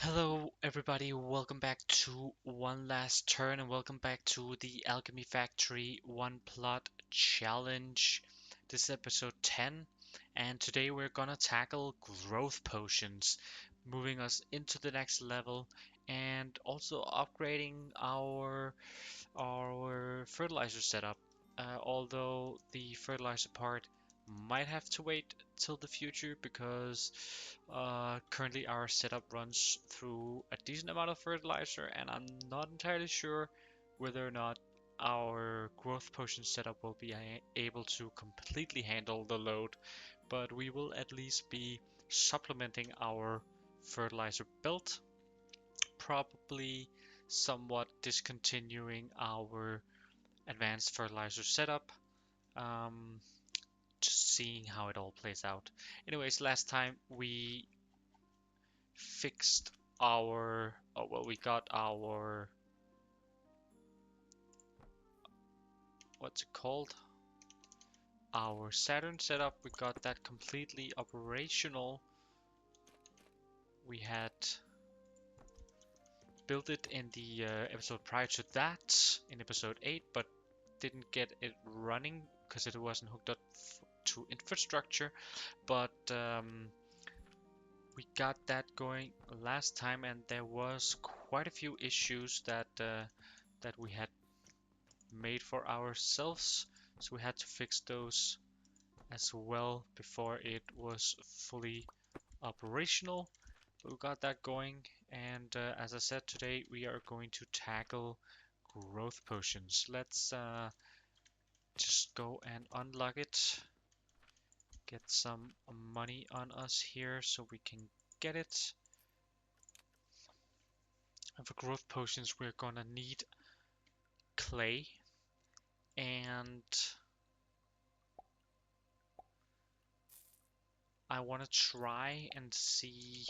Hello, everybody. Welcome back to One Last Turn and welcome back to the Alchemy Factory One Plot Challenge. This is episode 10, and today we're gonna tackle growth potions, moving us into the next level and also upgrading our fertilizer setup. Although the fertilizer part might have to wait till the future because currently our setup runs through a decent amount of fertilizer and I'm not entirely sure whether or not our growth potion setup will be able to completely handle the load, but we will at least be supplementing our fertilizer build, probably somewhat discontinuing our advanced fertilizer setup. Um, just seeing how it all plays out. Anyways, last time we fixed our, oh, well, we got our, what's it called? Our Saturn setup. We got that completely operational. We had built it in the episode prior to that, in episode 8, but didn't get it running because it wasn't hooked up to infrastructure. But we got that going last time, and there was quite a few issues that we had made for ourselves, so we had to fix those as well before it was fully operational. But we got that going, and as I said, today we are going to tackle growth potions. Let's just go and unlock it, get some money on us here so we can get it. And for growth potions, we're gonna need clay, and I want to try and see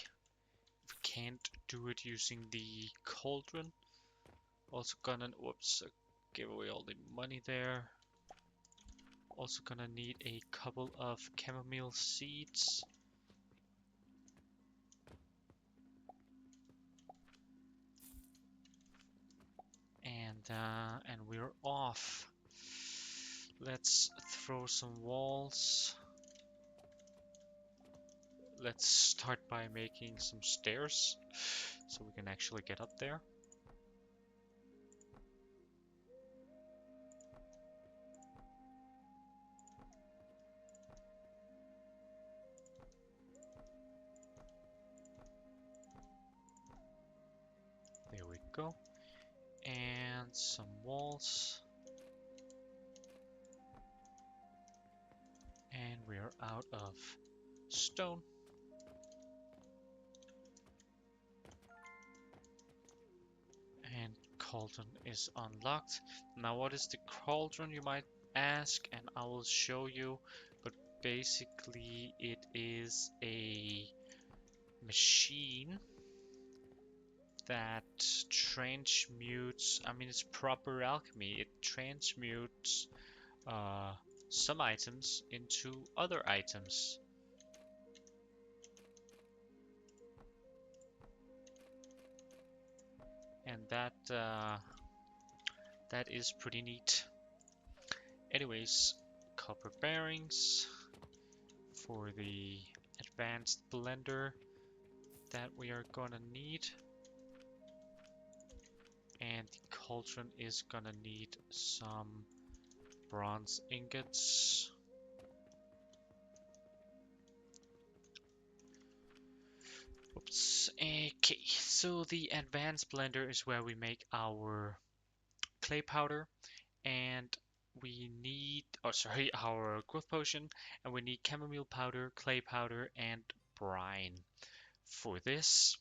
if we can't do it using the cauldron. Also gonna, whoops, give away all the money there. Also gonna need a couple of chamomile seeds. And we're off. Let's throw some walls. Let's start by making some stairs so we can actually get up there. There we go. And some walls. And we're out of stone. And cauldron is unlocked. Now what is the cauldron, you might ask, and I will show you. But basically it is a machine that transmutes, I mean it's proper alchemy, it transmutes some items into other items. And that is pretty neat. Anyways, copper bearings for the advanced blender that we are gonna need. And the cauldron is gonna need some bronze ingots. Oops. Okay, so the advanced blender is where we make our clay powder, and we need, oh sorry, our growth potion, and we need chamomile powder, clay powder, and brine for this.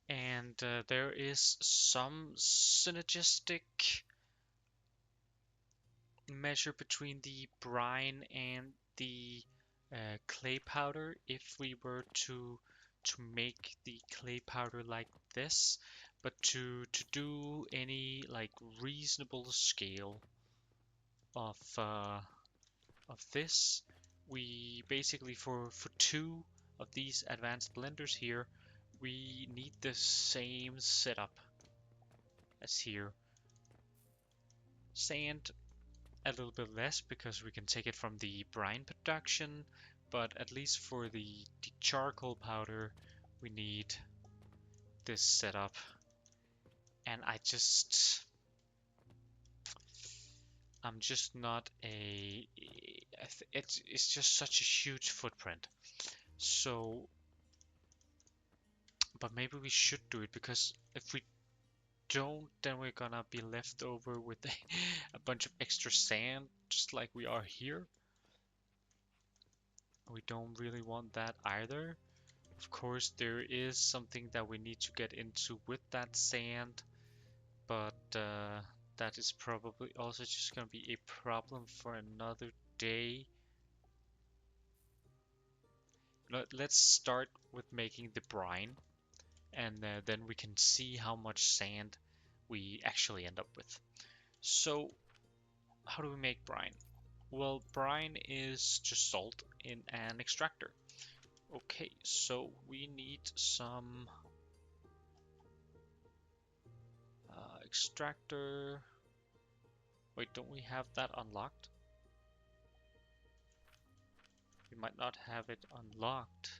And there is some synergistic measure between the brine and the clay powder if we were to make the clay powder like this, but to do any like reasonable scale of this, we basically for two of these advanced blenders here, We need the same setup as here. Sand a little bit less because we can take it from the brine production, but at least for the charcoal powder, we need this setup. And I'm just not it's just such a huge footprint. So, but maybe we should do it because if we don't, then we're gonna be left over with a bunch of extra sand, just like we are here. We don't really want that either. Of course, there is something that we need to get into with that sand, but that is probably also just gonna be a problem for another day. Let's start with making the brine, and then we can see how much sand we actually end up with. So, how do we make brine? Well, brine is just salt in an extractor. Okay, so we need some extractor. Wait, don't we have that unlocked? We might not have it unlocked.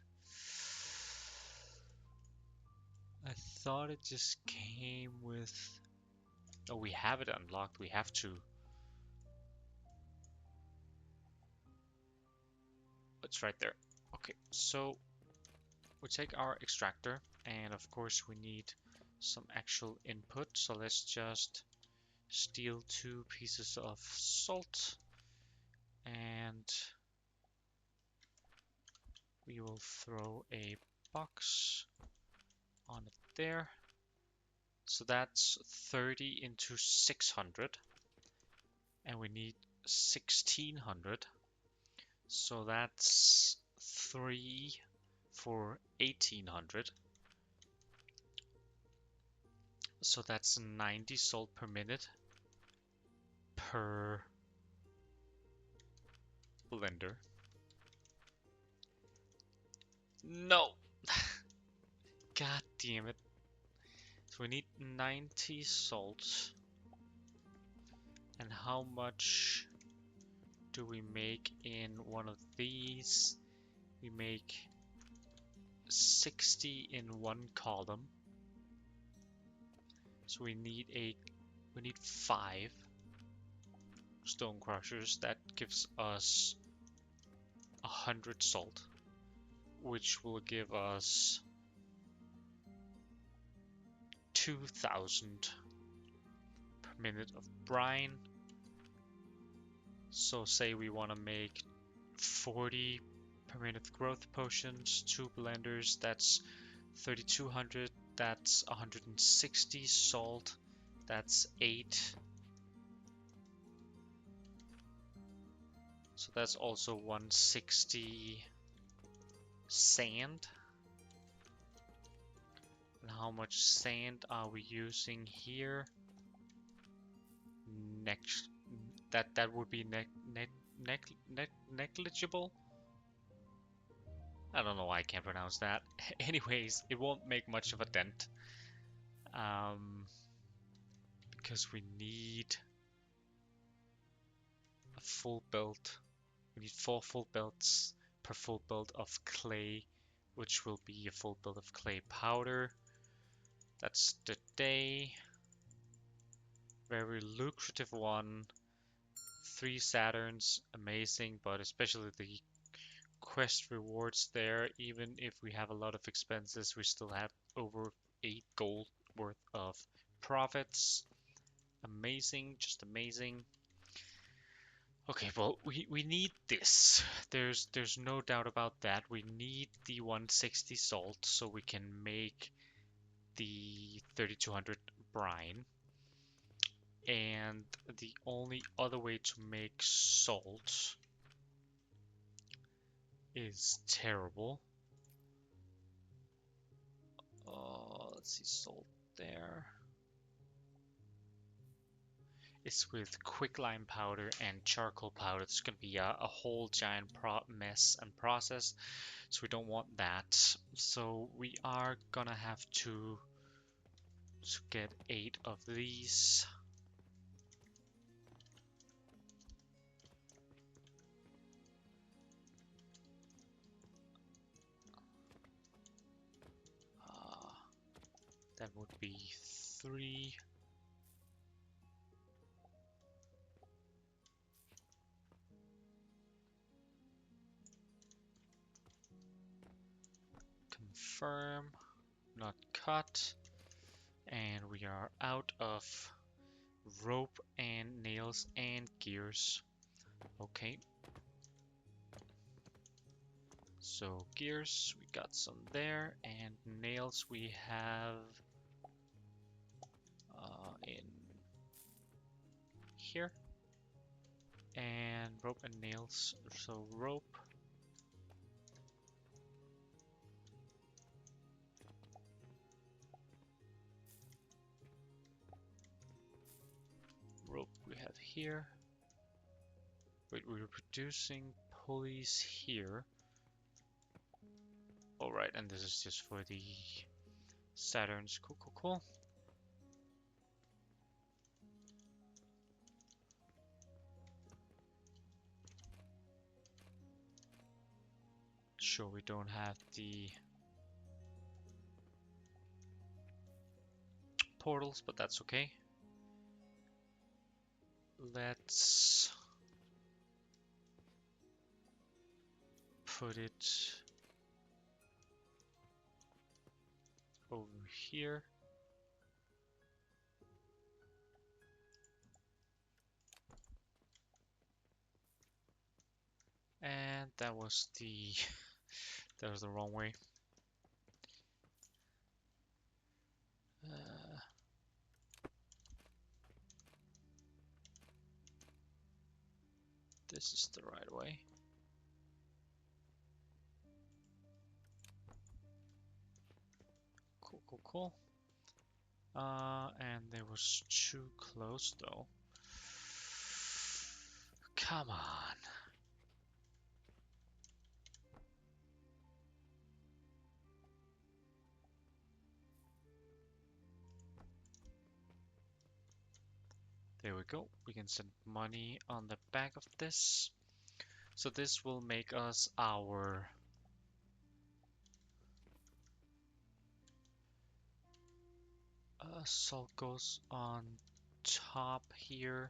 I thought it just came with... Oh, we have it unlocked. We have to... It's right there. Okay, so we take our extractor, and of course we need some actual input. So let's just steal 2 pieces of salt, and we will throw a box on it there. So that's 30 into 600, and we need 1600. So that's 3 for 1800. So that's 90 salt per minute per blender. No! God damn it. So we need 90 salt. And how much do we make in one of these? We make 60 in one column. So we need 5 stone crushers. That gives us 100 salt, which will give us 2000 per minute of brine. So say we want to make 40 per minute growth potions, 2 blenders, that's 3200, that's 160 salt, that's 8. So that's also 160 sand. And how much sand are we using here? Next, that would be negligible. I don't know why I can't pronounce that. Anyways, it won't make much of a dent. Because we need a full belt. We need 4 full belts per full belt of clay, which will be a full belt of clay powder. That's the day. Very lucrative one. 3 Saturns, amazing, but especially the quest rewards there. Even if we have a lot of expenses, we still have over 8 gold worth of profits. Amazing, just amazing. Okay, well, we need this. There's no doubt about that. We need the 160 salt so we can make the 3200 brine. And the only other way to make salt is terrible. Let's see, salt there. is with quicklime powder and charcoal powder. It's going to be a whole giant mess and process, so we don't want that. So we are gonna have to get 8 of these. That would be 3. Confirm, not cut. And we are out of rope and nails and gears. Okay. So gears, we got some there, and nails we have in here. And rope and nails, so rope. Rope we have here. Wait, we're producing pulleys here. Alright, and this is just for the Saturns. Cool, cool, cool. Sure, we don't have the portals, but that's okay. Let's put it over here. And that was the wrong way. This is the right way. Cool, cool, cool. And there was too close though. Come on. There we go. We can send money on the back of this. So this will make us our salt goes on top here.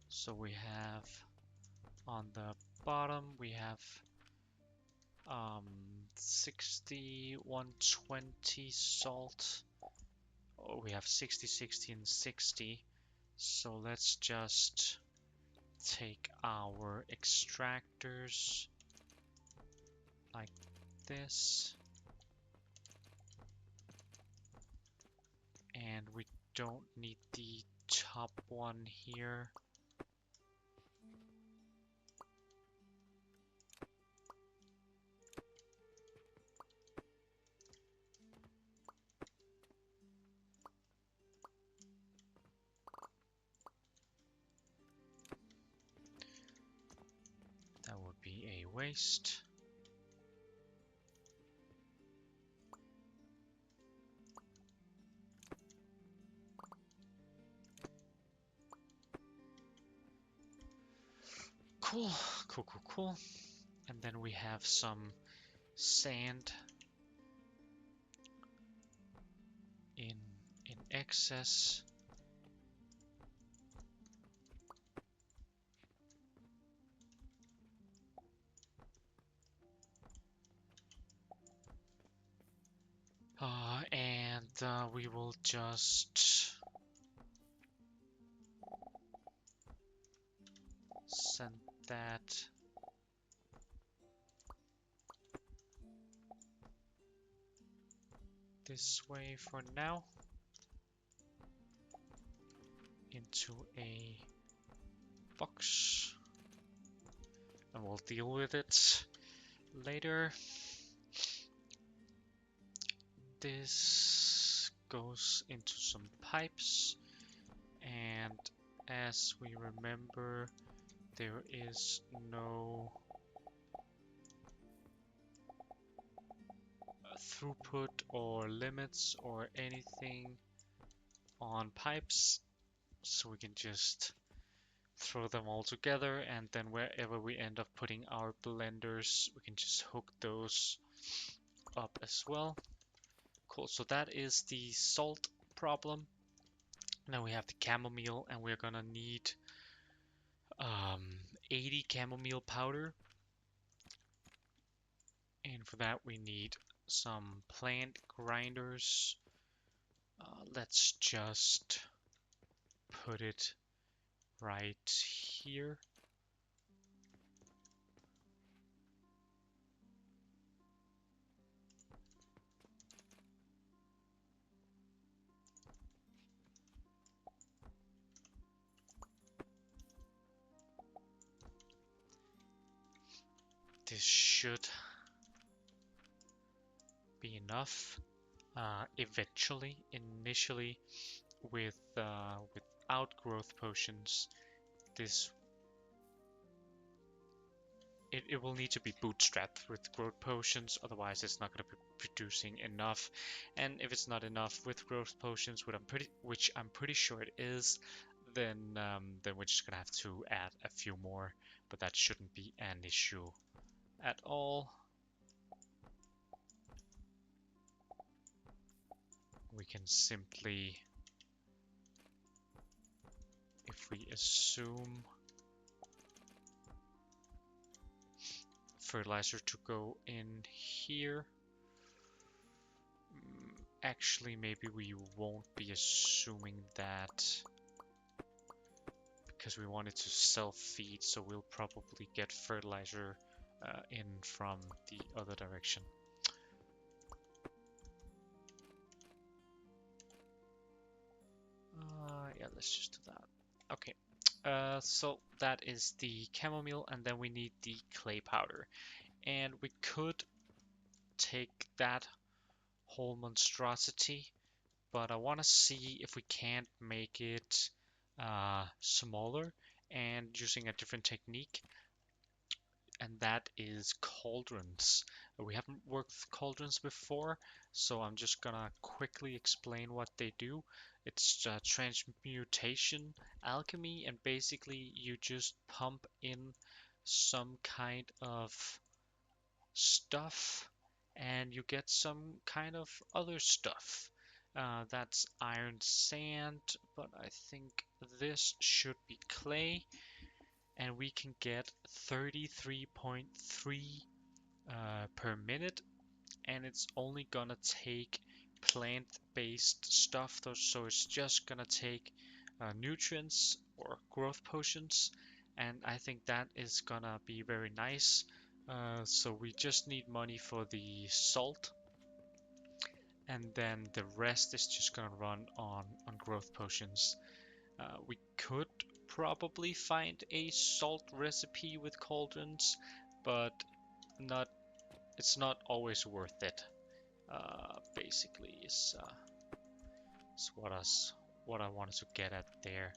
So we have on the bottom we have 60, 120 salt. Oh, we have 60, 60, and 60. So let's just take our extractors like this. And we don't need the top one here. That would be a waste. Cool, cool, cool, cool. And then we have some sand in excess. And we will just send that this way for now into a box, and we'll deal with it later. This goes into some pipes, and as we remember, there is no throughput or limits or anything on pipes, so we can just throw them all together, and then wherever we end up putting our blenders, we can just hook those up as well. Cool, so that is the salt problem. Now we have the chamomile, and we're gonna need 80 chamomile powder, and for that we need some plant grinders. Let's just put it right here. This should be enough. Eventually, initially, without growth potions, this it will need to be bootstrapped with growth potions, otherwise it's not going to be producing enough. And if it's not enough with growth potions, which I'm pretty sure it is, then we're just gonna have to add a few more, but that shouldn't be an issue at all. We can simply, if we assume fertilizer to go in here, actually maybe we won't be assuming that because we want it to self-feed, so we'll probably get fertilizer in from the other direction. Yeah, let's just do that. Okay, so that is the chamomile, and then we need the clay powder. And we could take that whole monstrosity, but I want to see if we can't make it smaller and using a different technique, and that is cauldrons. We haven't worked with cauldrons before, so I'm just gonna quickly explain what they do. It's transmutation alchemy, and basically you just pump in some kind of stuff and you get some kind of other stuff. That's iron sand, but I think this should be clay, and we can get 33.3 per minute, and it's only gonna take plant-based stuff, so it's just gonna take nutrients or growth potions, and I think that is gonna be very nice. So we just need money for the salt, and then the rest is just gonna run on growth potions. We could probably find a salt recipe with cauldrons, but it's not always worth it. Basically, is what I wanted to get at there.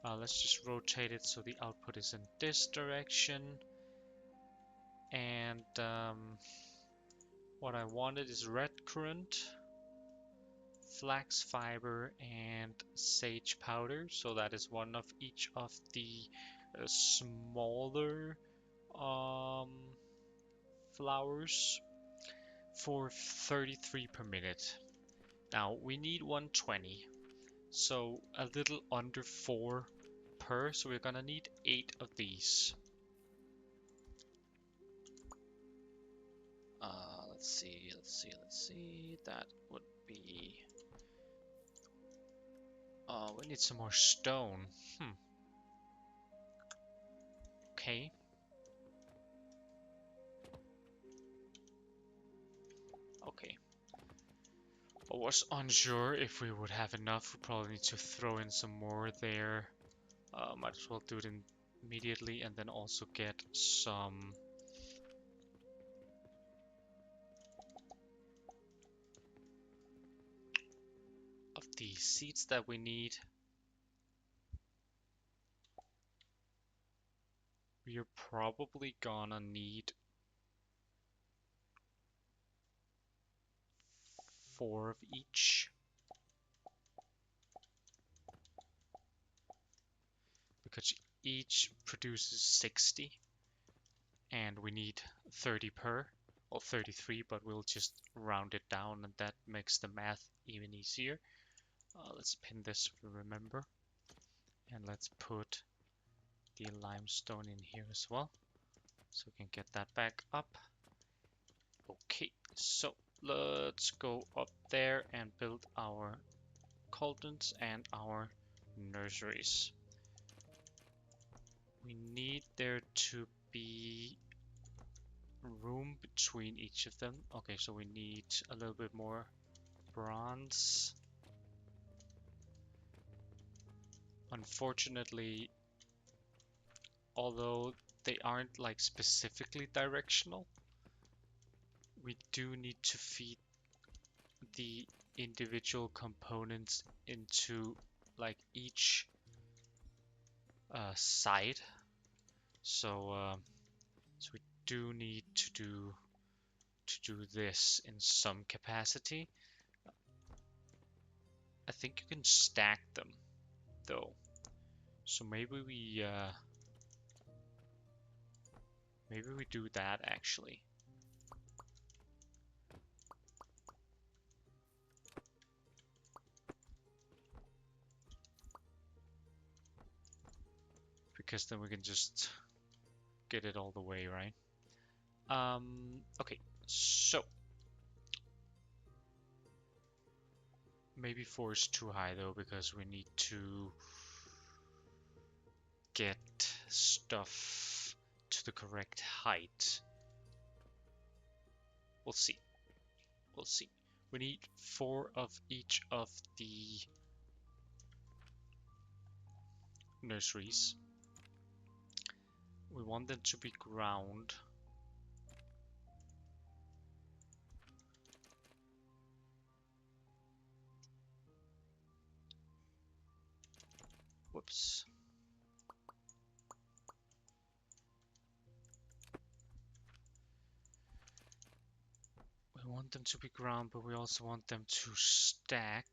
Let's just rotate it so the output is in this direction. And what I wanted is red currant, flax fiber, and sage powder. So that is one of each of the smaller flowers for 33 per minute. Now we need 120, so a little under 4 per, so we're gonna need 8 of these. Let's see. That would be. We need some more stone. Okay. Okay. I was unsure if we would have enough. We probably need to throw in some more there. Might as well do it immediately, and then also get some. the seeds that we need. We are probably gonna need 4 of each, because each produces 60 and we need 30 per, or 33, but we'll just round it down and that makes the math even easier. Let's pin this, remember, and let's put the limestone in here as well so we can get that back up. Okay, so let's go up there and build our cauldrons and our nurseries. We need there to be room between each of them. Okay, so we need a little bit more bronze. Unfortunately, although they aren't like specifically directional, we do need to feed the individual components into like each side. So we do need to do this in some capacity. I think you can stack them though, so maybe we do that actually. Because then we can just get it all the way, right? Okay, so maybe 4 is too high though, because we need to get stuff to the correct height. We'll see. We'll see. We need 4 of each of the nurseries. We want them to be ground. Whoops. We want them to be ground, but we also want them to stack.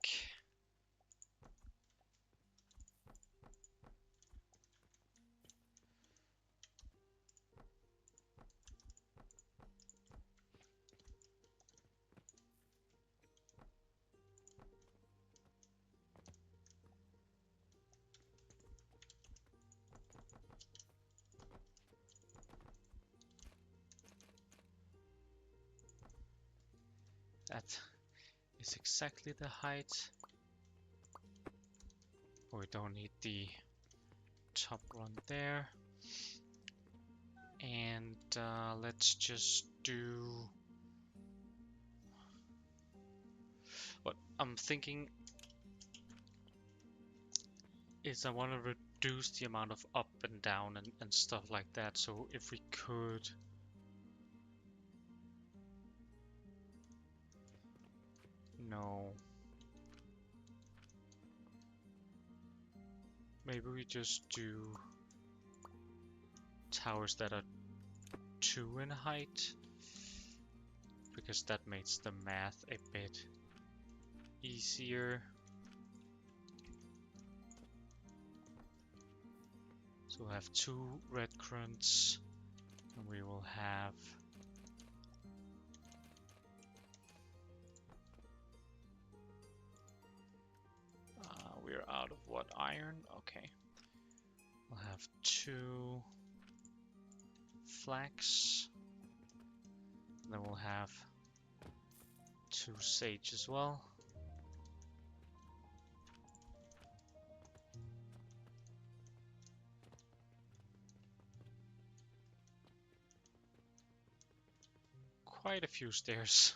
That is exactly the height. We don't need the top run there. And let's just do what I'm thinking is I want to reduce the amount of up and down and stuff like that. So if we could maybe we just do towers that are 2 in height, because that makes the math a bit easier. So we'll have 2 red grunts, and we will have we're out of what, iron? Okay. We'll have 2 flax. And then we'll have 2 sage as well. Quite a few stairs.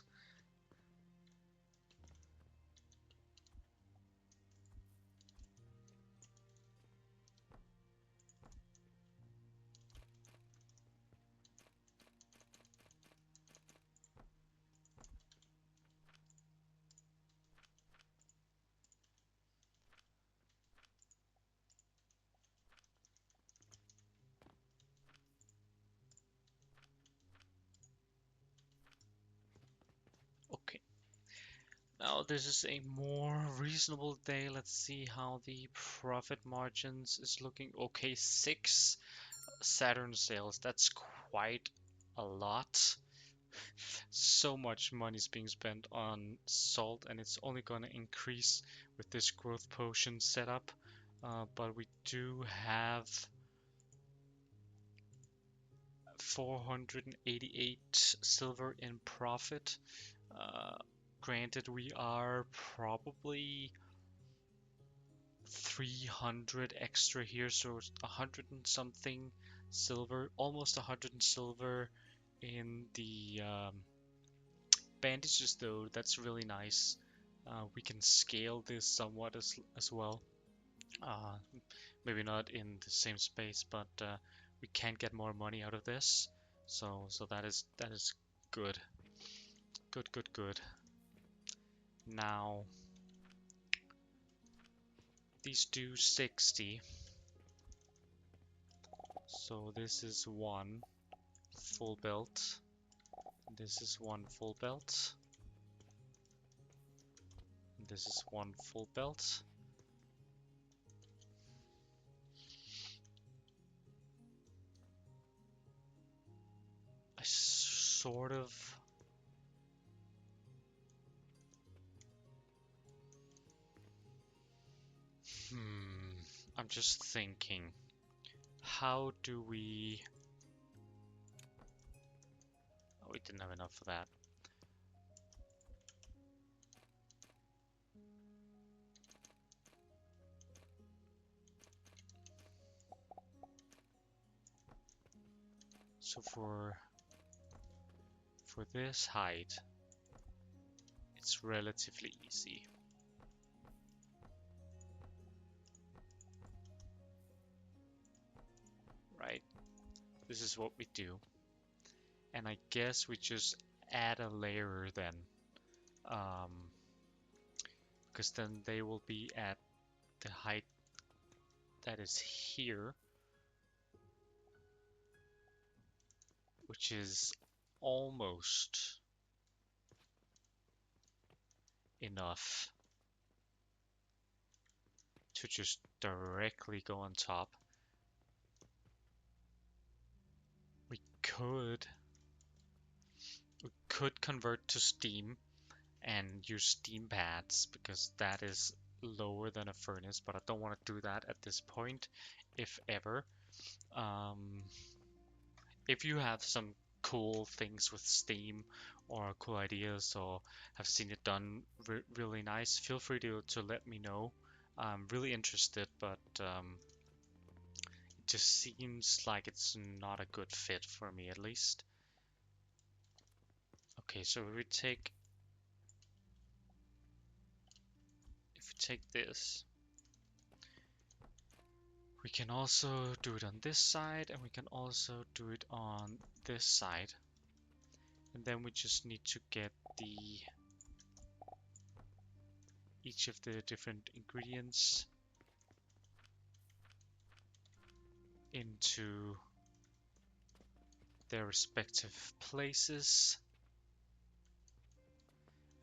Okay. Now this is a more reasonable day. Let's see how the profit margins is looking. Okay, 6 Saturn sales. That's quite a lot. So much money is being spent on salt, and it's only going to increase with this growth potion setup. But we do have 488 silver in profit. Uh, Granted, we are probably 300 extra here, so it's 100 and something silver, almost 100 in silver in the bandages though. That's really nice. We can scale this somewhat as well. Uh, Maybe not in the same space, but we can get more money out of this. So that is good. Good, good, good. Now these do 60. So this is one full belt. This is one full belt. This is one full belt. I sort of... I'm just thinking, how do we... Oh, we didn't have enough for that. So for this height, it's relatively easy. Right? This is what we do. And I guess we just add a layer then. Because then they will be at the height that is here, which is almost enough to just directly go on top. We could convert to steam and use steam pads because that is lower than a furnace, but I don't want to do that at this point, if ever. If you have some cool things with steam or cool ideas or have seen it done really nice, feel free to let me know. I'm really interested, but it just seems like it's not a good fit for me at least. Okay, so if we take this, we can also do it on this side, and we can also do it on this side. And then we just need to get each of the different ingredients into their respective places.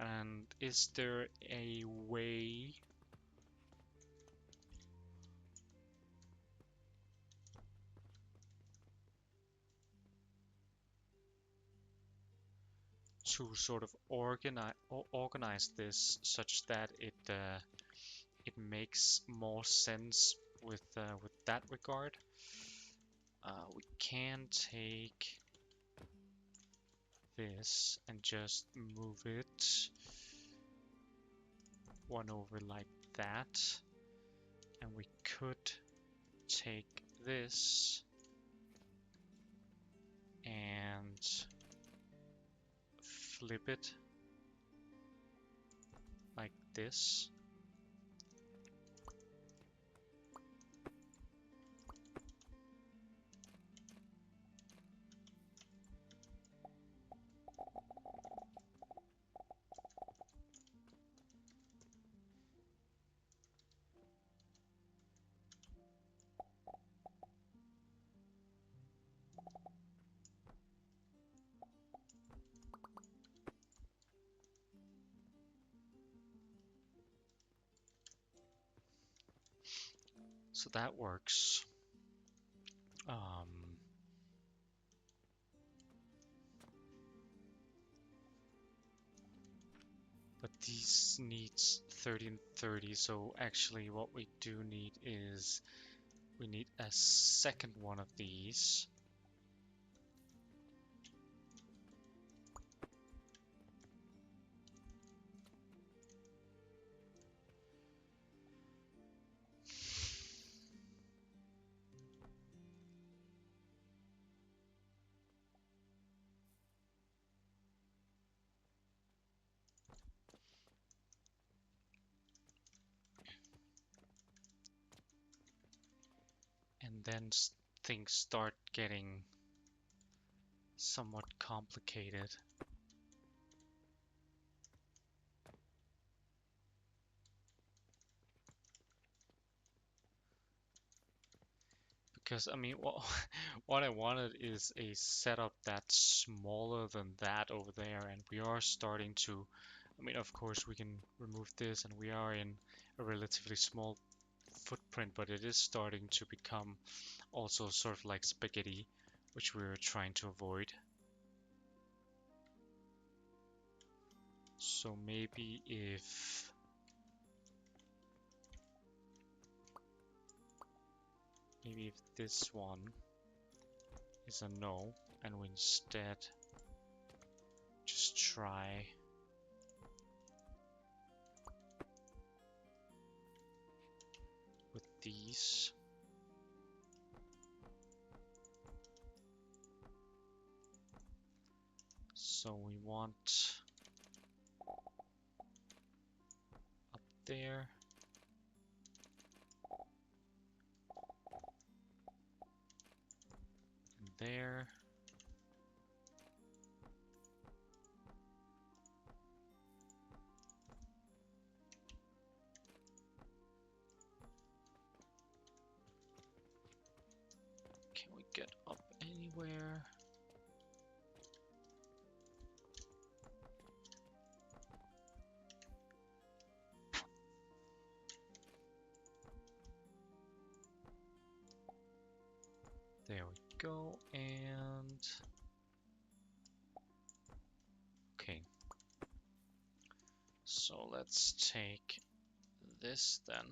And is there a way to sort of organize this such that it makes more sense with that regard? We can take this and just move it one over like that, and we could take this and flip it like this. So that works. But these needs 30 and 30, so actually what we do need is we need a second one of these. And then things start getting somewhat complicated. Because, I mean, what I wanted is a setup that's smaller than that over there, and we are starting to, I mean, of course we can remove this, and we are in a relatively small footprint, but it is starting to become also sort of like spaghetti, which we're trying to avoid. So maybe if this one is a no, and we instead just try with these. So we want up there. And there. Can we get up anywhere? There we go, and okay. So let's take this then.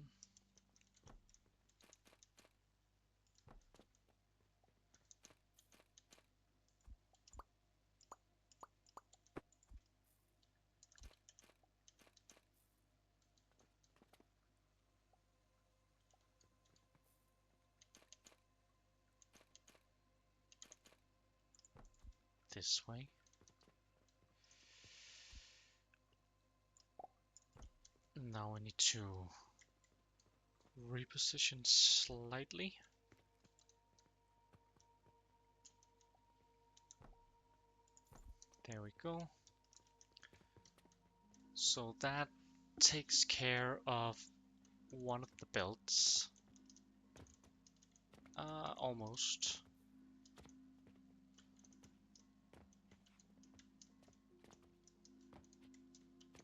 This way. Now I need to reposition slightly. There we go. So that takes care of one of the belts. Almost.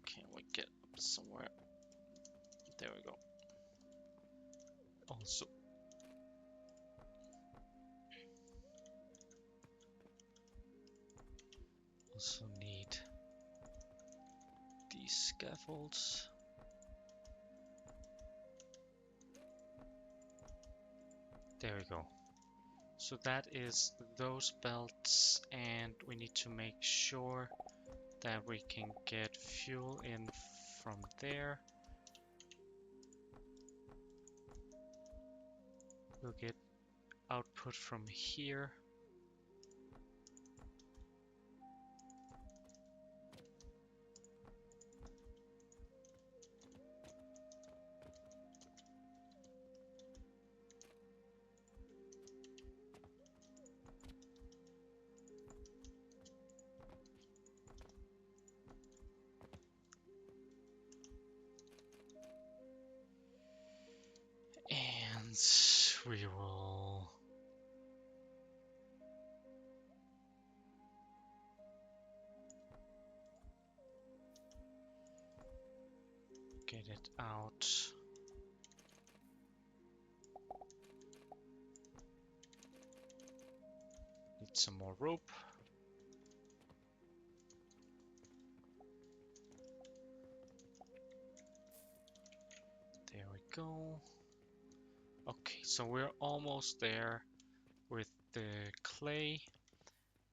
Can we get up somewhere? There we go. Also need these scaffolds. There we go. So that is those belts, and we need to make sure that we can get fuel in from there. We'll get output from here. And we will get it out some more rope. There we go. Okay, so we're almost there with the clay,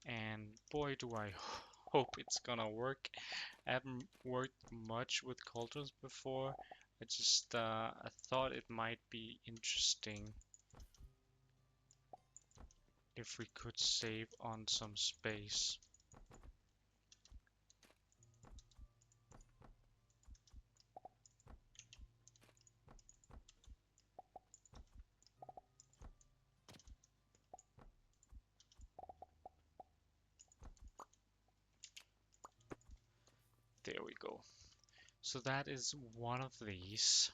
and boy do I hope it's gonna work. I haven't worked much with cauldrons before. I thought it might be interesting if we could save on some space. There we go. So that is one of these,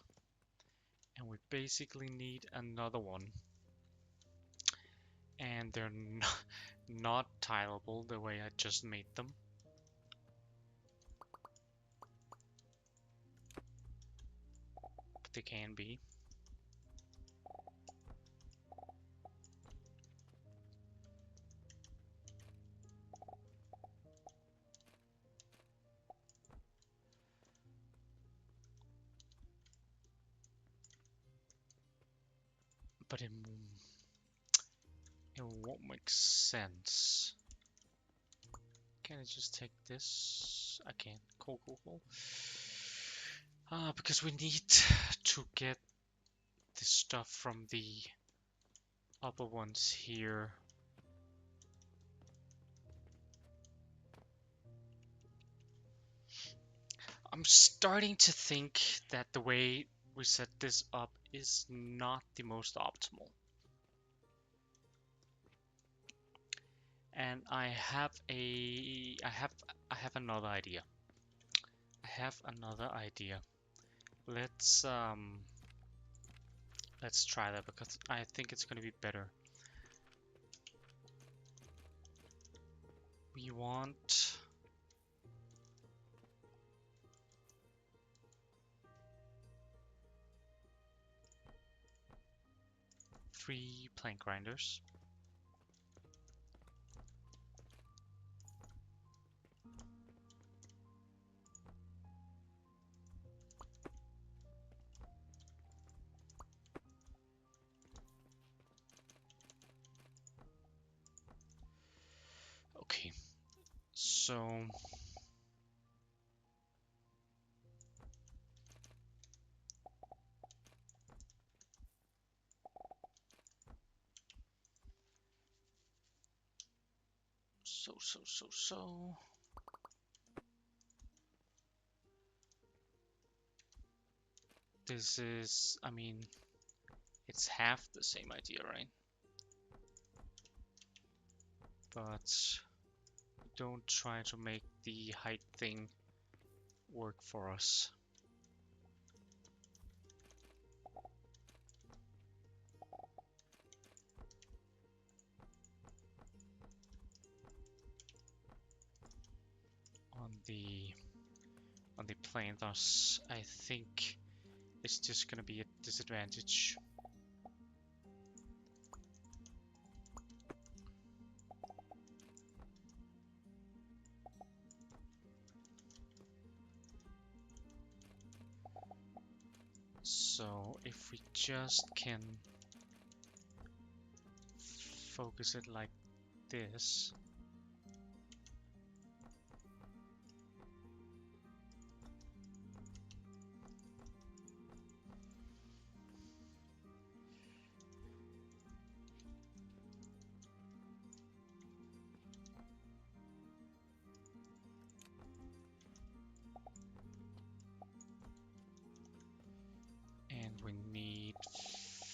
and we basically need another one. And they're not tileable the way I just made them. But they can be. But it won't make sense. Can I just take this? I can. Cool, cool, cool. Because we need to get this stuff from the upper ones here. I'm starting to think that the way we set this up is not the most optimal. And I have another idea. Let's try that because I think it's gonna be better. We want three plank grinders. Okay, so this is, I mean, it's half the same idea, right? But don't try to make the height thing work for us. On the plane, thus I think it's just gonna be a disadvantage. So if we just can focus it like this. And we need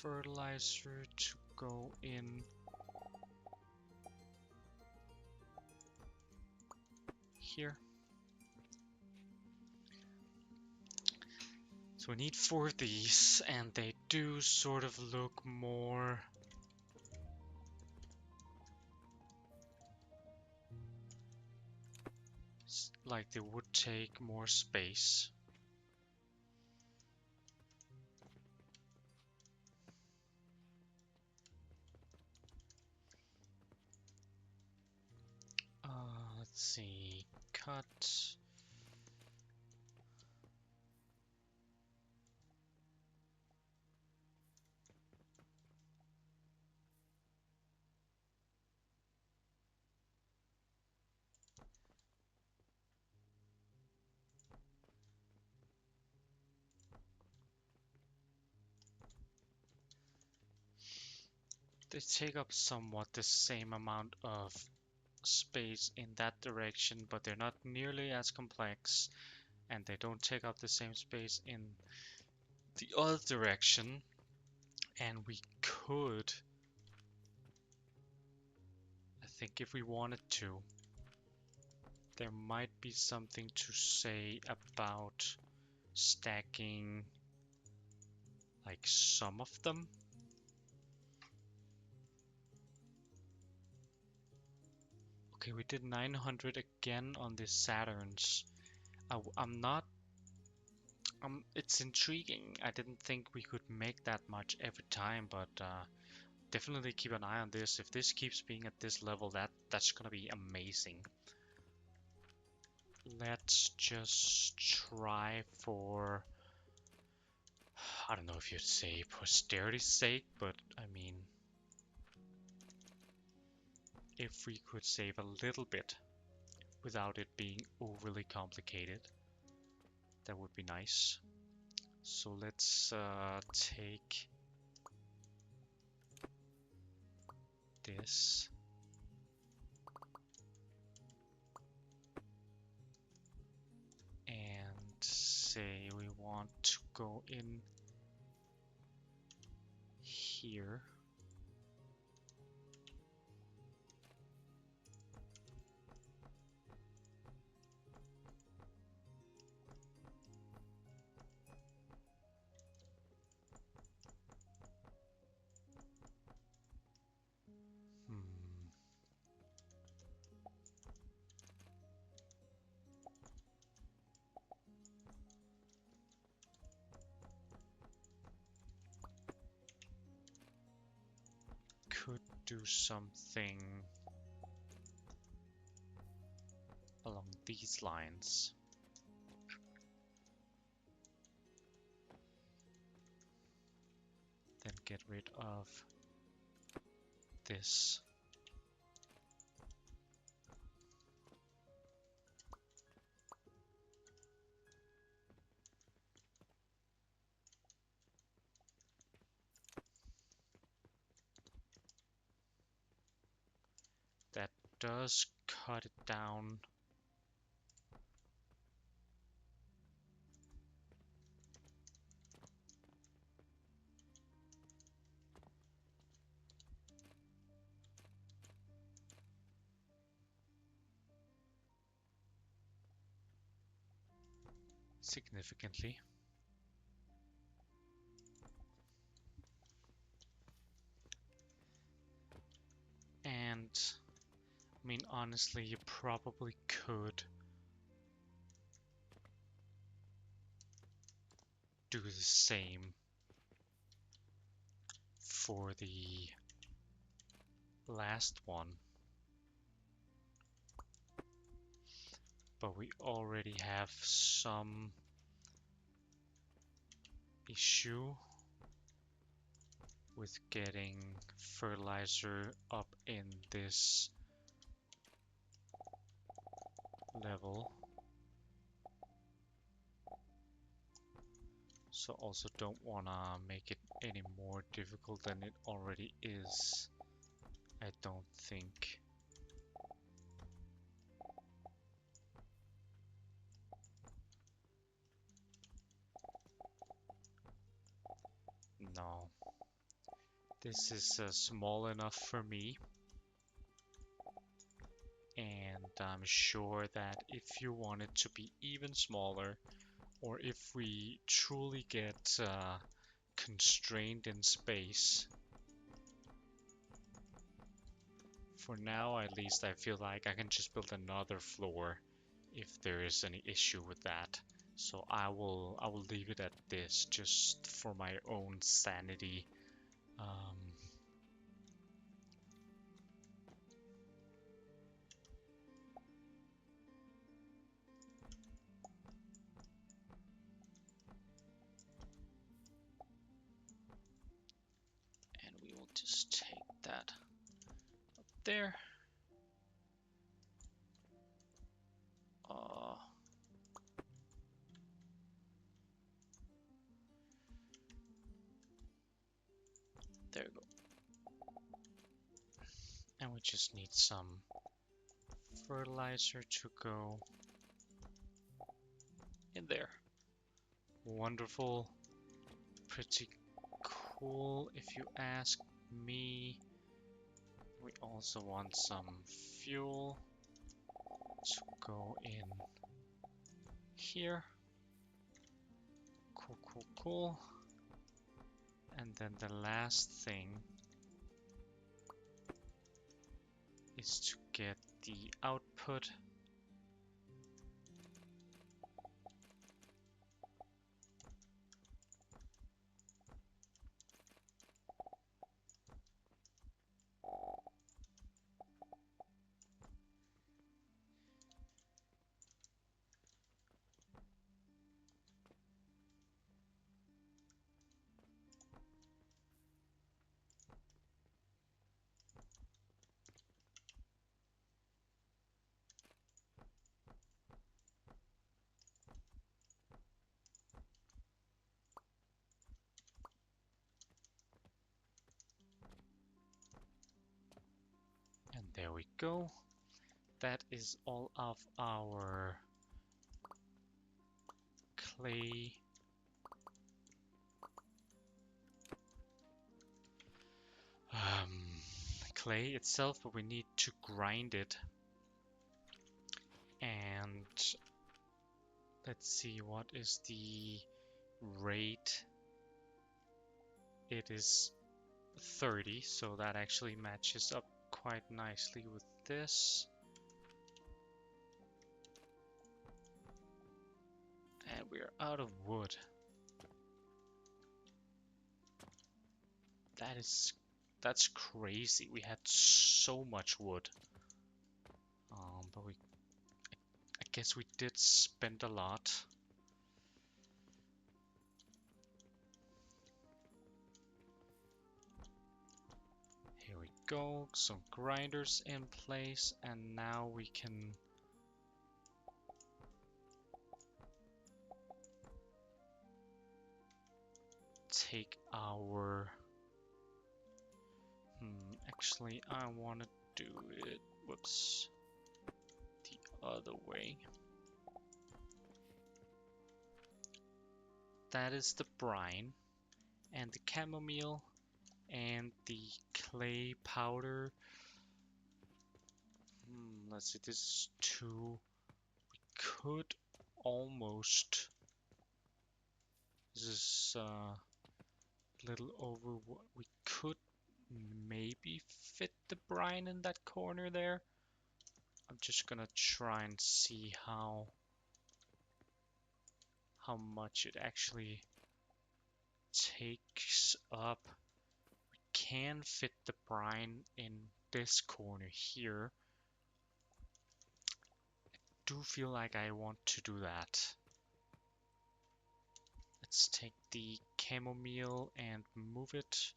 fertilizer to go in here. So we need 4 of these, and they do sort of look more like they would take more space. see, cut. They take up somewhat the same amount of space in that direction, but they're not nearly as complex, and they don't take up the same space in the other direction. And we could, I think if we wanted to, there might be something to say about stacking like some of them. Okay, we did 900 again on the Saturns. I'm not. It's intriguing. I didn't think we could make that much every time, but definitely keep an eye on this. If this keeps being at this level, that's gonna be amazing. Let's just try for, I don't know if you'd say posterity's sake, but I mean, if we could save a little bit without it being overly complicated, that would be nice. So let's take this and say we want to go in here. Could do something along these lines. Then get rid of this. That does cut it down. Significantly. And I mean, honestly, you probably could do the same for the last one, but we already have some issue with getting fertilizer up in this level. So also don't wanna make it any more difficult than it already is, I don't think. No. This is small enough for me. And I'm sure that if you want it to be even smaller, or if we truly get constrained in space, for now at least I feel like I can just build another floor if there is any issue with that. So I will leave it at this just for my own sanity. Um, Just take that up there. There we go. And we just need some fertilizer to go in there. Wonderful. Pretty cool if you ask me. We also want some fuel to go in here. Cool, cool, cool. And then the last thing is to get the output. And there we go. That is all of our clay. Clay itself, but we need to grind it. And let's see, what is the rate? It is 30, so that actually matches up quite nicely with this. And we're out of wood. That's crazy. We had so much wood. But I guess we did spend a lot. Here we go, some grinders in place, and now we can take our... actually, I want to do it, whoops, the other way. That is the brine, and the chamomile, and the clay powder. Let's see, this is 2. We could almost... This is a little over what we could maybe fit the brine in that corner there. I'm just gonna try and see how much it actually takes up. We can fit the brine in this corner here. I do feel like I want to do that. Let's take the chamomile and move it.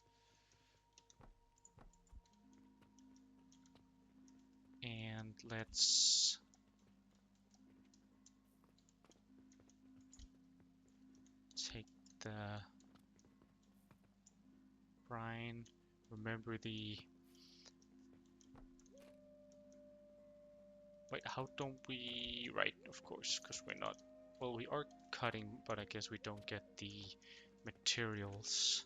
And let's take the brine. Remember the... Wait, how don't we... Right, of course, because we're not... Well, we are cutting, but I guess we don't get the materials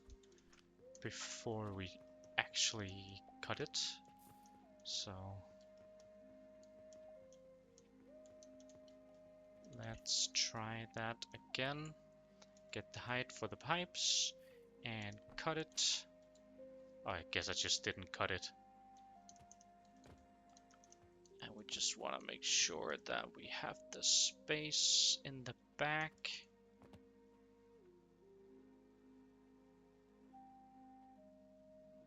before we actually cut it. So... Let's try that again. Get the height for the pipes and cut it. Oh, I guess I just didn't cut it. And we just want to make sure that we have the space in the back.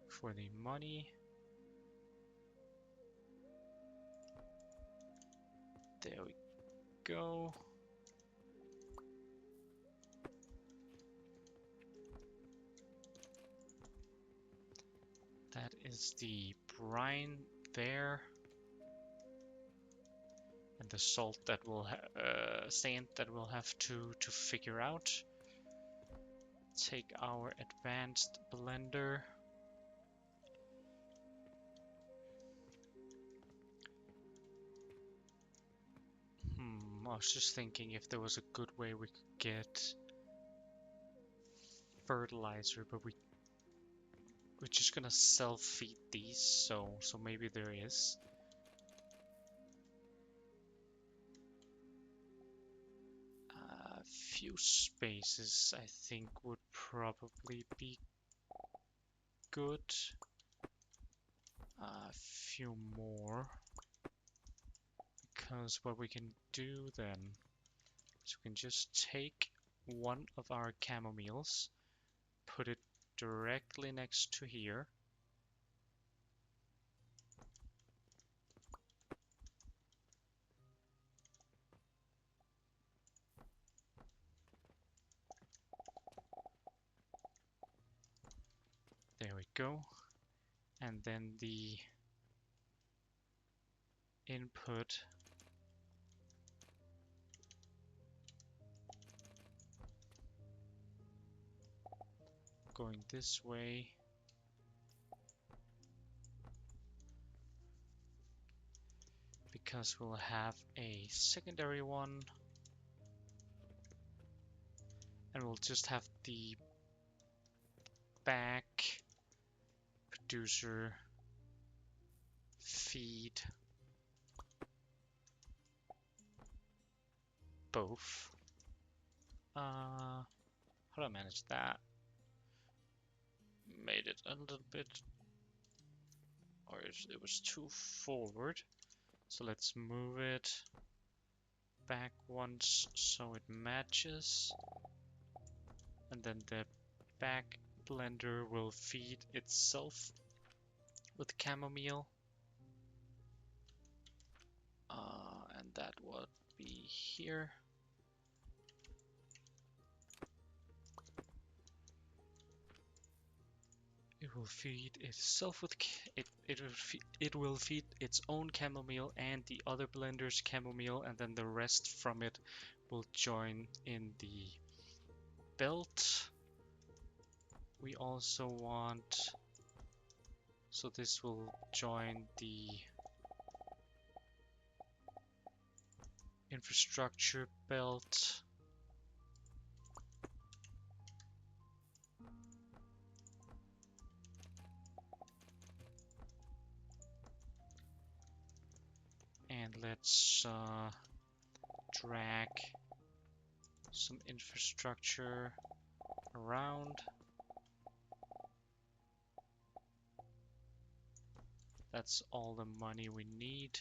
For the money. There we go. That is the brine there. And the salt that we'll sand that we'll have to figure out. Take our advanced blender. I was just thinking if there was a good way we could get fertilizer, but we're just gonna self-feed these, so maybe there is. A few spaces I think would probably be good. A few more. Because what we can do then is we can just take one of our camomiles, put it directly next to here. There we go. And then the input going this way. Because we'll have a secondary one. And we'll just have the back producer feed both. How do I manage that? Made it a little bit, or it was too forward. So let's move it back once so it matches. And then the back blender will feed itself with chamomile. And that would be here. It will feed itself with it will feed its own chamomile and the other blender's chamomile, and then the rest from it will join in the belt. We also want, so this will join the infrastructure belt. And let's drag some infrastructure around. That's all the money we need.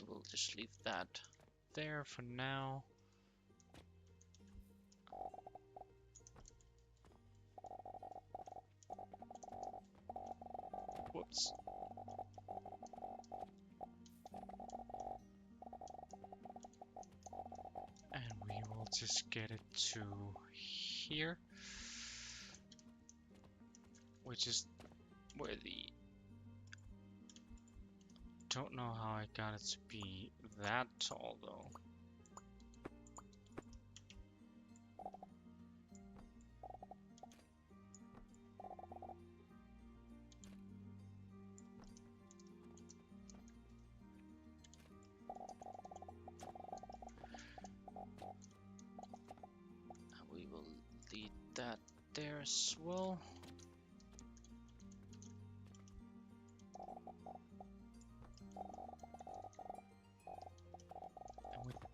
We'll just leave that there for now. Whoops. And we will just get it to here, which is where the... Don't know how I got it to be that tall though. We will lead that there as well.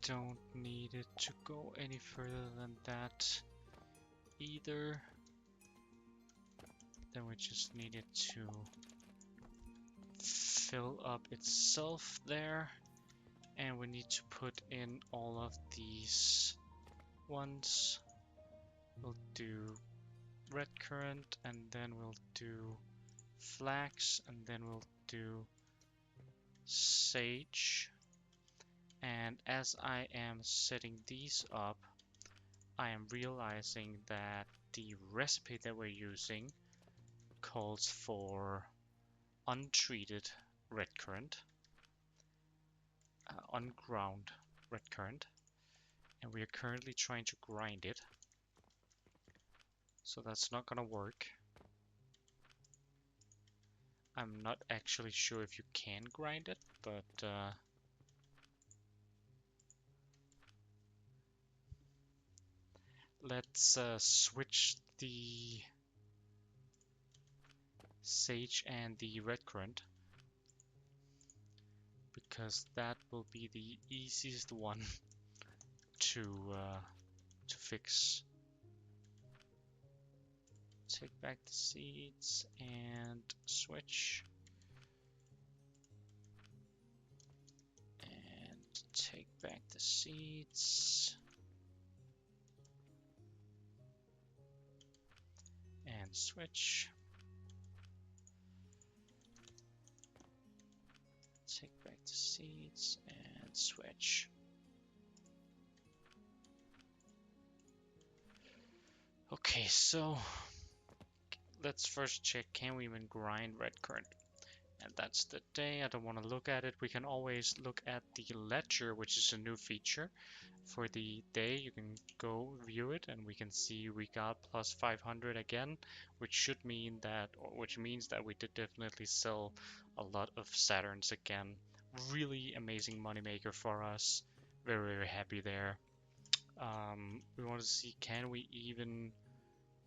Don't need it to go any further than that either. Then we just need it to fill up itself there. And we need to put in all of these ones. We'll do red currant, and then we'll do flax, and then we'll do sage. And as I am setting these up, I am realizing that the recipe that we're using calls for untreated red currant, unground red currant, and we are currently trying to grind it. So that's not gonna work. I'm not actually sure if you can grind it, but let's switch the sage and the red currant, because that will be the easiest one to fix. Take back the seeds and switch. And take back the seeds. And switch. Take back the seeds and switch. Okay, so let's first check, can we even grind red currant? And that's the day. I don't want to look at it. We can always look at the ledger, which is a new feature for the day. You can go view it, and we can see we got plus 500 again, which means that we did definitely sell a lot of Saturns again. Really amazing moneymaker for us. Very, very happy there. We want to see, can we even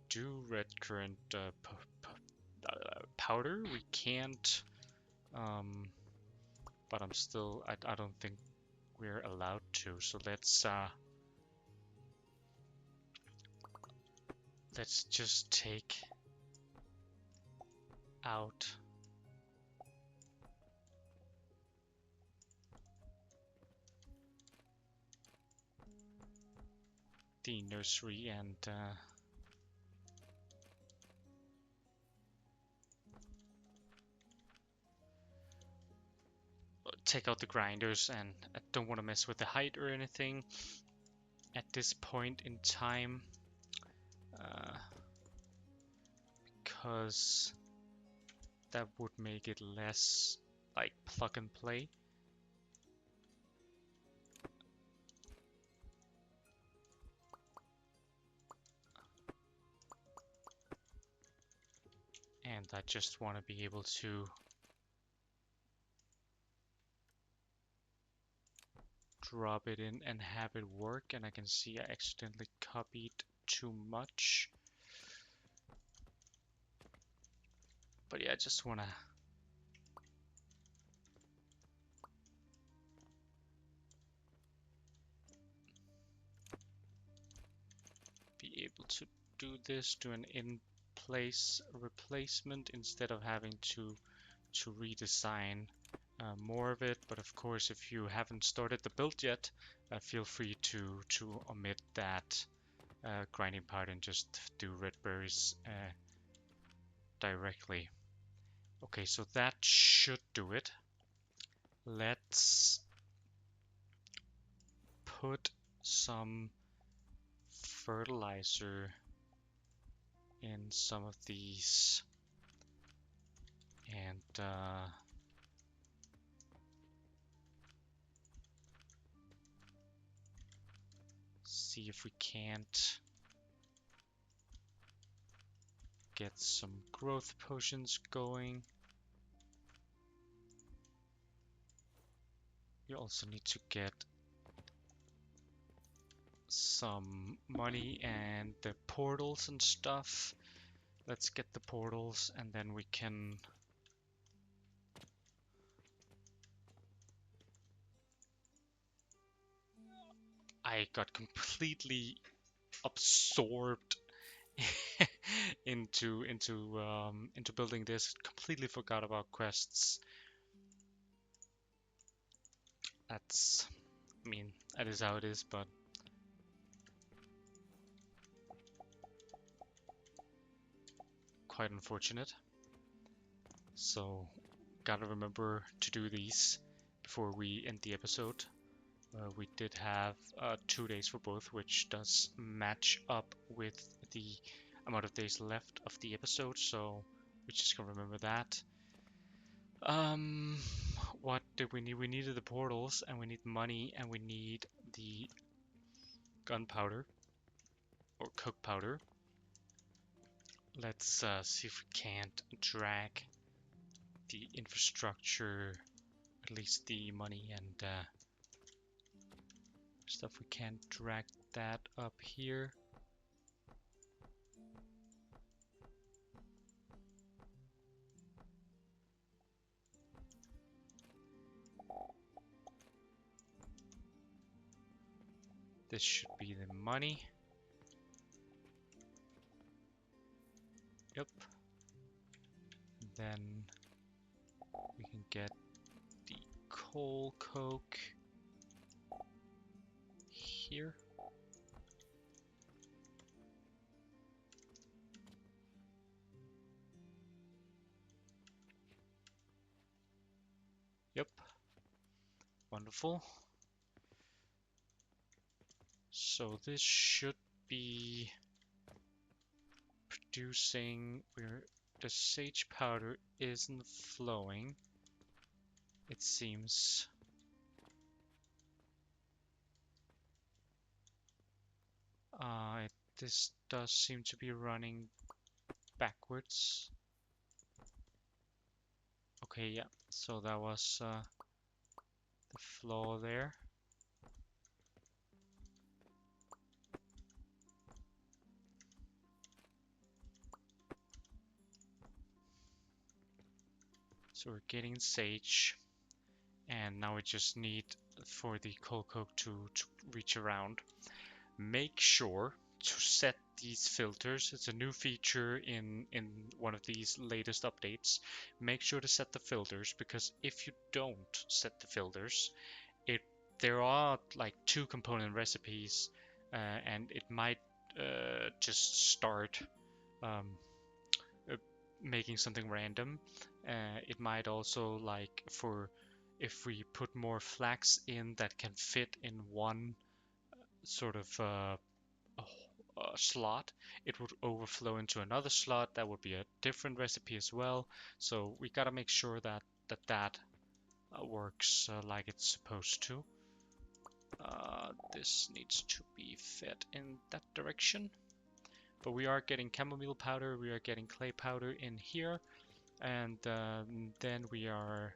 do red currant powder? We can't. But I don't think we're allowed to. So let's just take out the nursery and take out the grinders, and I don't want to mess with the height or anything at this point in time, because that would make it less like plug and play. And I just want to be able to drop it in and have it work, and I can see I accidentally copied too much. But yeah, I just want to be able to do this, do an in-place replacement instead of having to redesign more of it. But of course, if you haven't started the build yet, feel free to omit that grinding part and just do red berries directly. Okay, so that should do it. Let's put some fertilizer in some of these, and see if we can't get some growth potions going. You also need to get some money and the portals and stuff. Let's get the portals, and then we can I got completely absorbed into building this. Completely forgot about quests. That's, I mean, that is how it is, but quite unfortunate. So, gotta remember to do these before we end the episode. We did have 2 days for both, which does match up with the amount of days left of the episode, so we're just gonna remember that. Um, what did we need? We needed the portals, and we need money, and we need the gunpowder, or coke powder. Let's see if we can't drag the infrastructure, at least the money and stuff. We can't drag that up here. This should be the money. Yep. Then we can get the coal coke here. Yep. Wonderful. So this should be producing where the sage powder isn't flowing. It seems. This does seem to be running backwards. Okay, yeah. So that was the flaw there. So we're getting sage, and now we just need for the coal coke to reach around. Make sure to set these filters. It's a new feature in one of these latest updates. Make sure to set the filters, because if you don't set the filters, there are like 2-component recipes, and it might just start um, making something random. It might also, like, for if we put more flax in that can fit in one sort of slot, it would overflow into another slot. That would be a different recipe as well. So we gotta make sure that that works like it's supposed to. This needs to be fed in that direction. But we are getting chamomile powder, we are getting clay powder in here, and then we are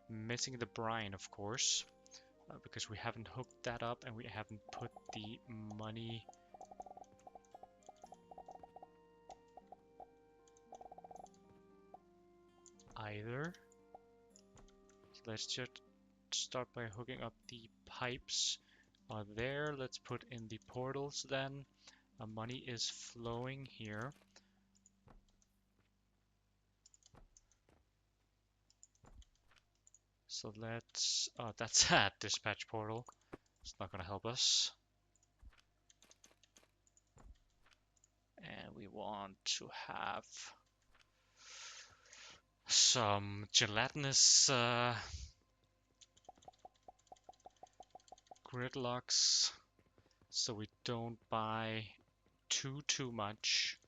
missing the brine, of course, because we haven't hooked that up and we haven't put the money either. So let's just start by hooking up the pipes there. Let's put in the portals then. Money is flowing here. So let's, that's a dispatch portal. It's not gonna help us. And we want to have some gelatinous gridlocks, so we don't buy too much.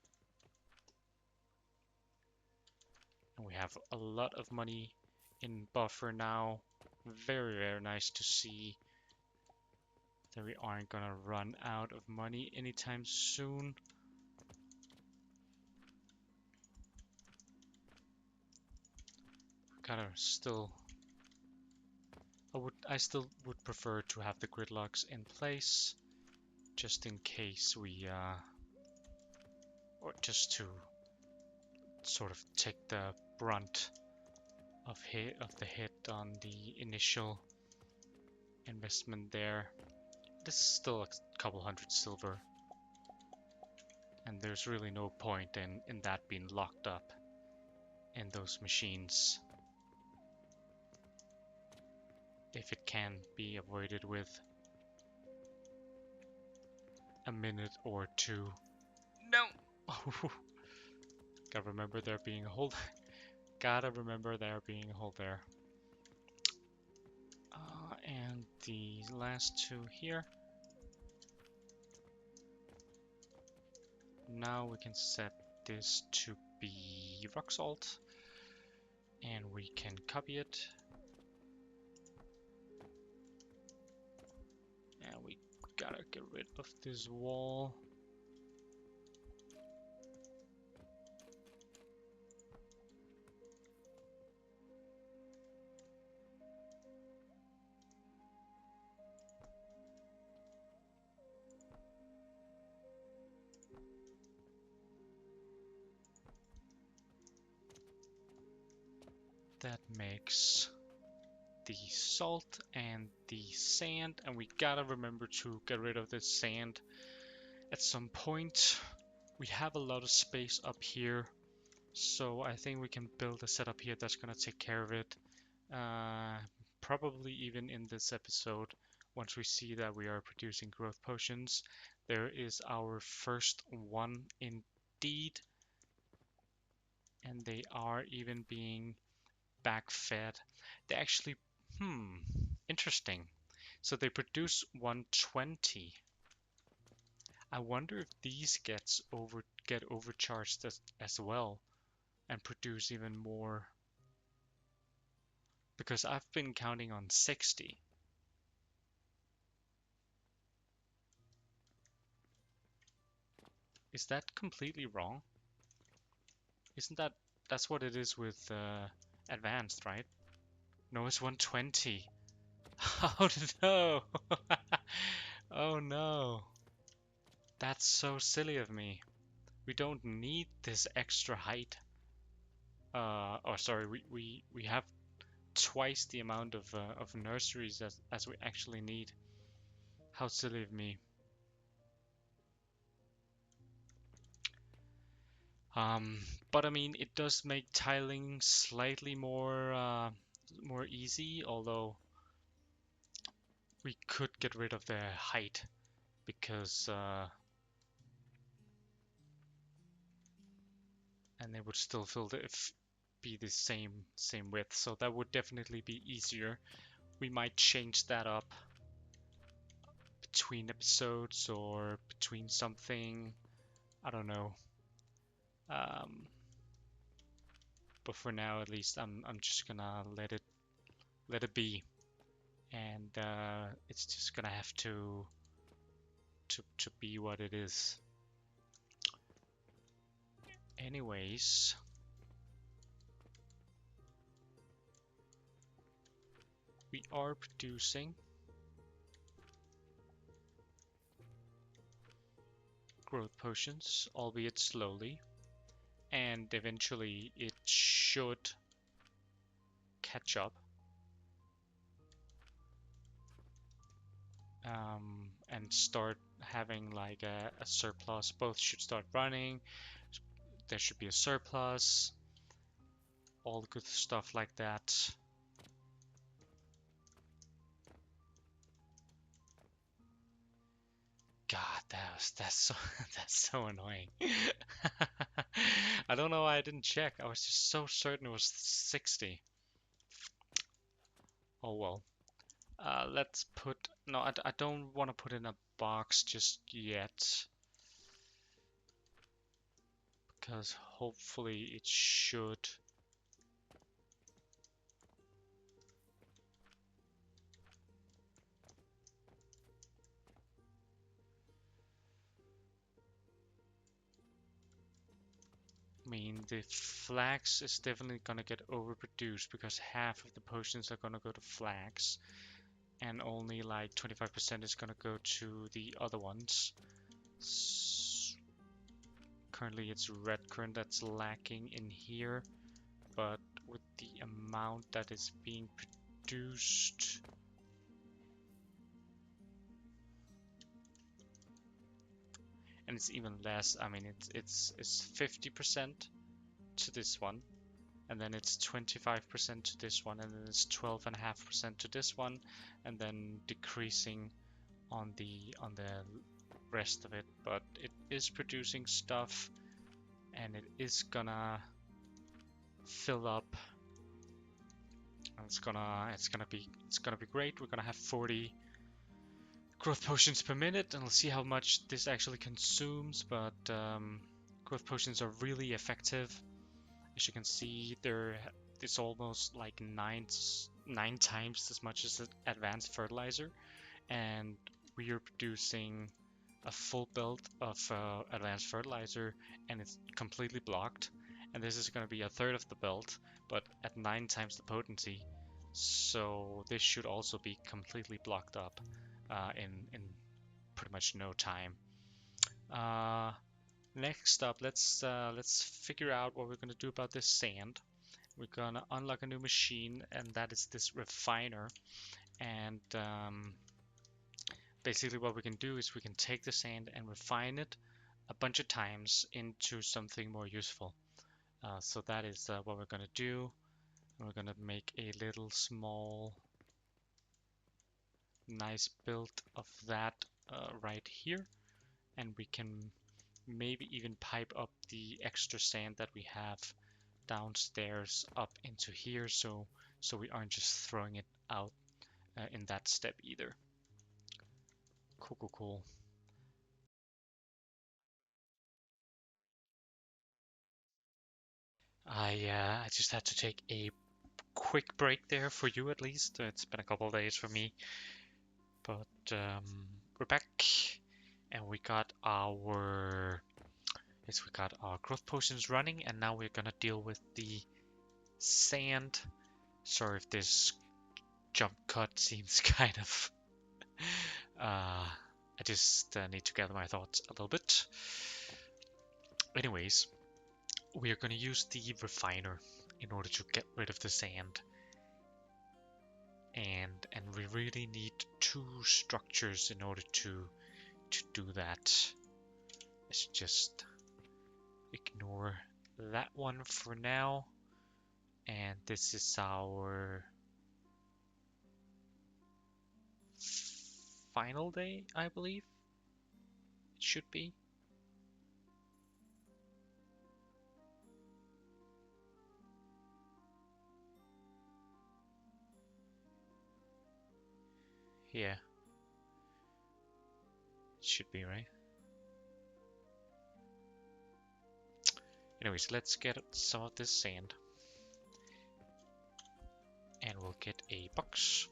And we have a lot of money in buffer now. Very nice to see that we aren't gonna run out of money anytime soon. Gotta still, I still would prefer to have the gridlocks in place, just in case we, or just to sort of take the brunt of the hit on the initial investment there. This is still a couple hundred silver, and there's really no point in that being locked up in those machines. if it can be avoided with a minute or two. No! Gotta remember there being a hole. Gotta remember there being a hole there. And the last two here. Now we can set this to be rock salt. And we can copy it. And we gotta get rid of this wall. That makes the salt and the sand, and we gotta remember to get rid of this sand at some point. We have a lot of space up here, so I think we can build a setup here that's gonna take care of it. Probably even in this episode, once we see that we are producing growth potions. There is our first one indeed, and they are even being back-fed. They actually, interesting. So they produce 120. I wonder if these get overcharged as well and produce even more. Because I've been counting on 60. Is that completely wrong? Isn't that's what it is with advanced, right? No, it's 120. Oh no! Oh no! That's so silly of me. We don't need this extra height. Oh, sorry. We have twice the amount of nurseries as we actually need. How silly of me. But I mean, it does make tiling slightly more easy, although we could get rid of the height because and it would still be the same width, so that would definitely be easier. We might change that up between episodes or between something. I don't know. But for now, at least, I'm just gonna let it be, and it's just gonna have to be what it is. Anyways, we are producing growth potions, albeit slowly, and eventually it should catch up. And start having like a surplus. Both should start running. There should be a surplus. All the good stuff like that. God, that's so that's so annoying. I don't know why I didn't check. I was just so certain it was 60. Oh well. Let's put... No, I don't want to put in a box just yet. Because hopefully it should... I mean, the flax is definitely gonna get overproduced because half of the potions are gonna go to flax. And only like 25% is gonna go to the other ones. Currently it's red currant that's lacking in here, but with the amount that is being produced, and it's even less. I mean, it's 50% to this one, and then it's 25% to this one, and then it's 12.5% to this one, and then decreasing on the rest of it. But it is producing stuff, and it is gonna fill up. It's gonna be great. We're gonna have 40 growth potions per minute, and we'll see how much this actually consumes. But growth potions are really effective. As you can see, it's almost like nine times as much as an advanced fertilizer, and we are producing a full build of advanced fertilizer, and it's completely blocked. And this is going to be a third of the build, but at 9 times the potency. So this should also be completely blocked up in pretty much no time. Next up, let's figure out what we're gonna do about this sand. We're gonna unlock a new machine, and that is this refiner. And basically what we can do is we can take the sand and refine it a bunch of times into something more useful. So that is what we're gonna do. We're gonna make a little small nice build of that right here, and we can maybe even pipe up the extra sand that we have downstairs up into here, so we aren't just throwing it out in that step either. Cool. I just had to take a quick break there for you at least. It's been a couple of days for me, but we're back, and we got our growth potions running, and now we're gonna deal with the sand. Sorry if this jump cut seems kind of I just need to gather my thoughts a little bit. Anyways, we are going to use the refiner in order to get rid of the sand. And we really need 2 structures in order to do that. Let's just ignore that one for now. And this is our final day, I believe. It should be. Yeah. It should be, right? Anyways, let's get some of this sand. And we'll get a box.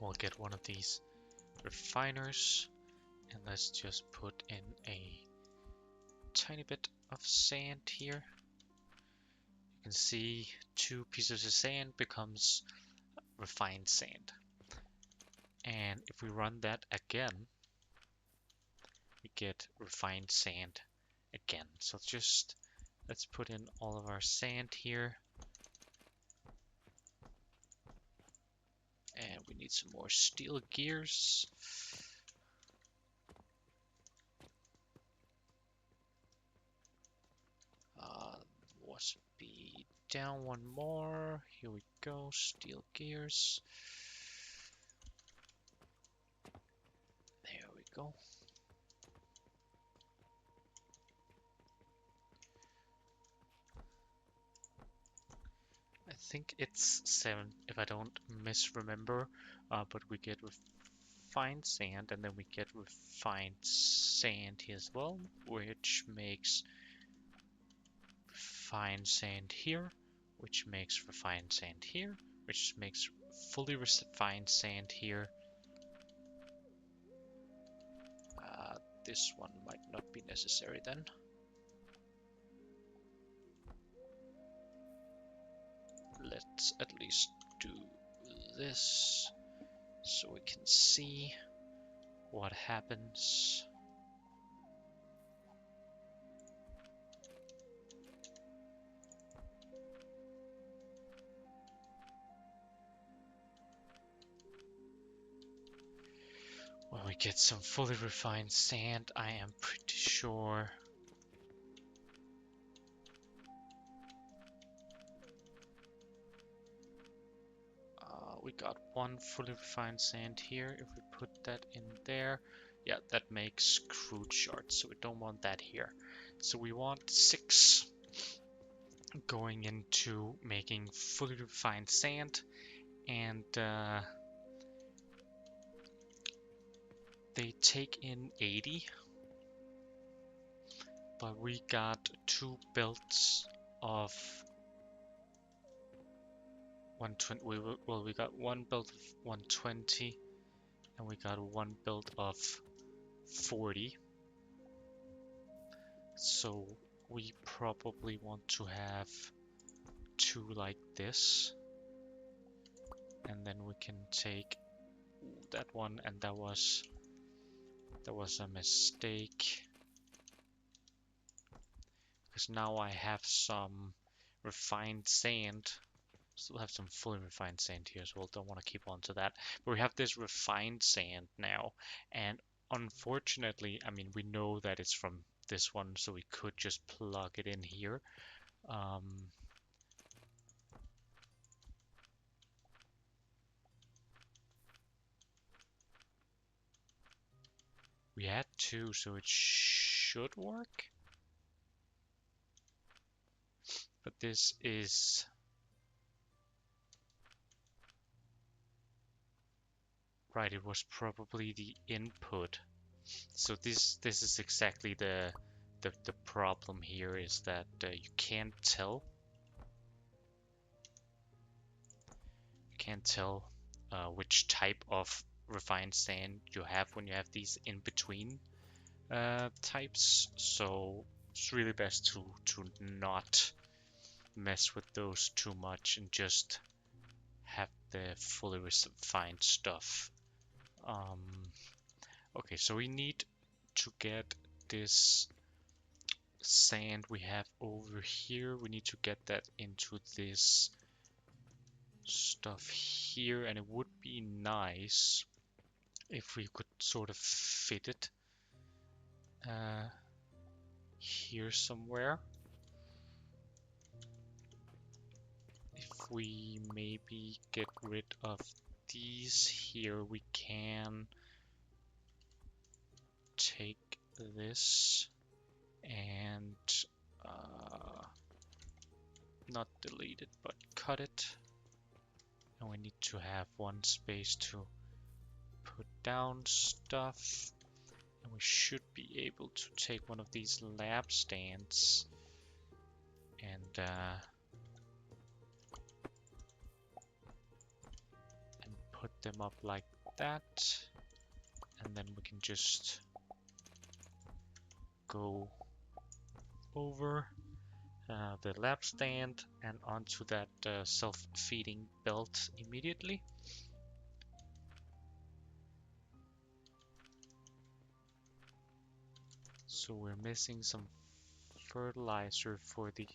We'll get one of these refiners. And let's just put in a tiny bit of sand here. You can see 2 pieces of sand becomes refined sand. And if we run that again, we get refined sand again. So let's put in all of our sand here. And we need some more steel gears. Must be down one more. Here we go, steel gears. There we go. I think it's 7 if I don't misremember, but we get refined sand, and then we get refined sand here as well, which makes refined sand here, which makes refined sand here, which makes fully refined sand here. This one might not be necessary then. Let's at least do this so we can see what happens. When we get some fully refined sand, I am pretty sure We got one fully refined sand here. If we put that in there, yeah, that makes crude shards, so we don't want that here. So we want 6 going into making fully refined sand, and they take in 80, but we got 2 belts of 120. We got 1 belt of 120, and we got 1 belt of 40. So we probably want to have 2 like this, and then we can take that one, and that was a mistake, because now I have some refined sand. Still have some fully refined sand here as well. Don't want to keep on to that. But we have this refined sand now, and unfortunately, I mean, we know that it's from this one, so we could just plug it in here. We had 2, so it should work. But this is... Right, it was probably the input. So this is exactly the problem here, is that you can't tell. You can't tell which type of refined sand you have when you have these in between types. So it's really best to not mess with those too much and just have the fully refined stuff. Okay, so we need to get this sand we have over here. We need to get that into this stuff here, and it would be nice if we could sort of fit it here somewhere. If we maybe get rid of these here, we can take this and not delete it, but cut it. And we need to have one space to put down stuff. And we should be able to take one of these lab stands and put them up like that. And then we can just go over the lab stand and onto that self-feeding belt immediately. So we're missing some fertilizer for the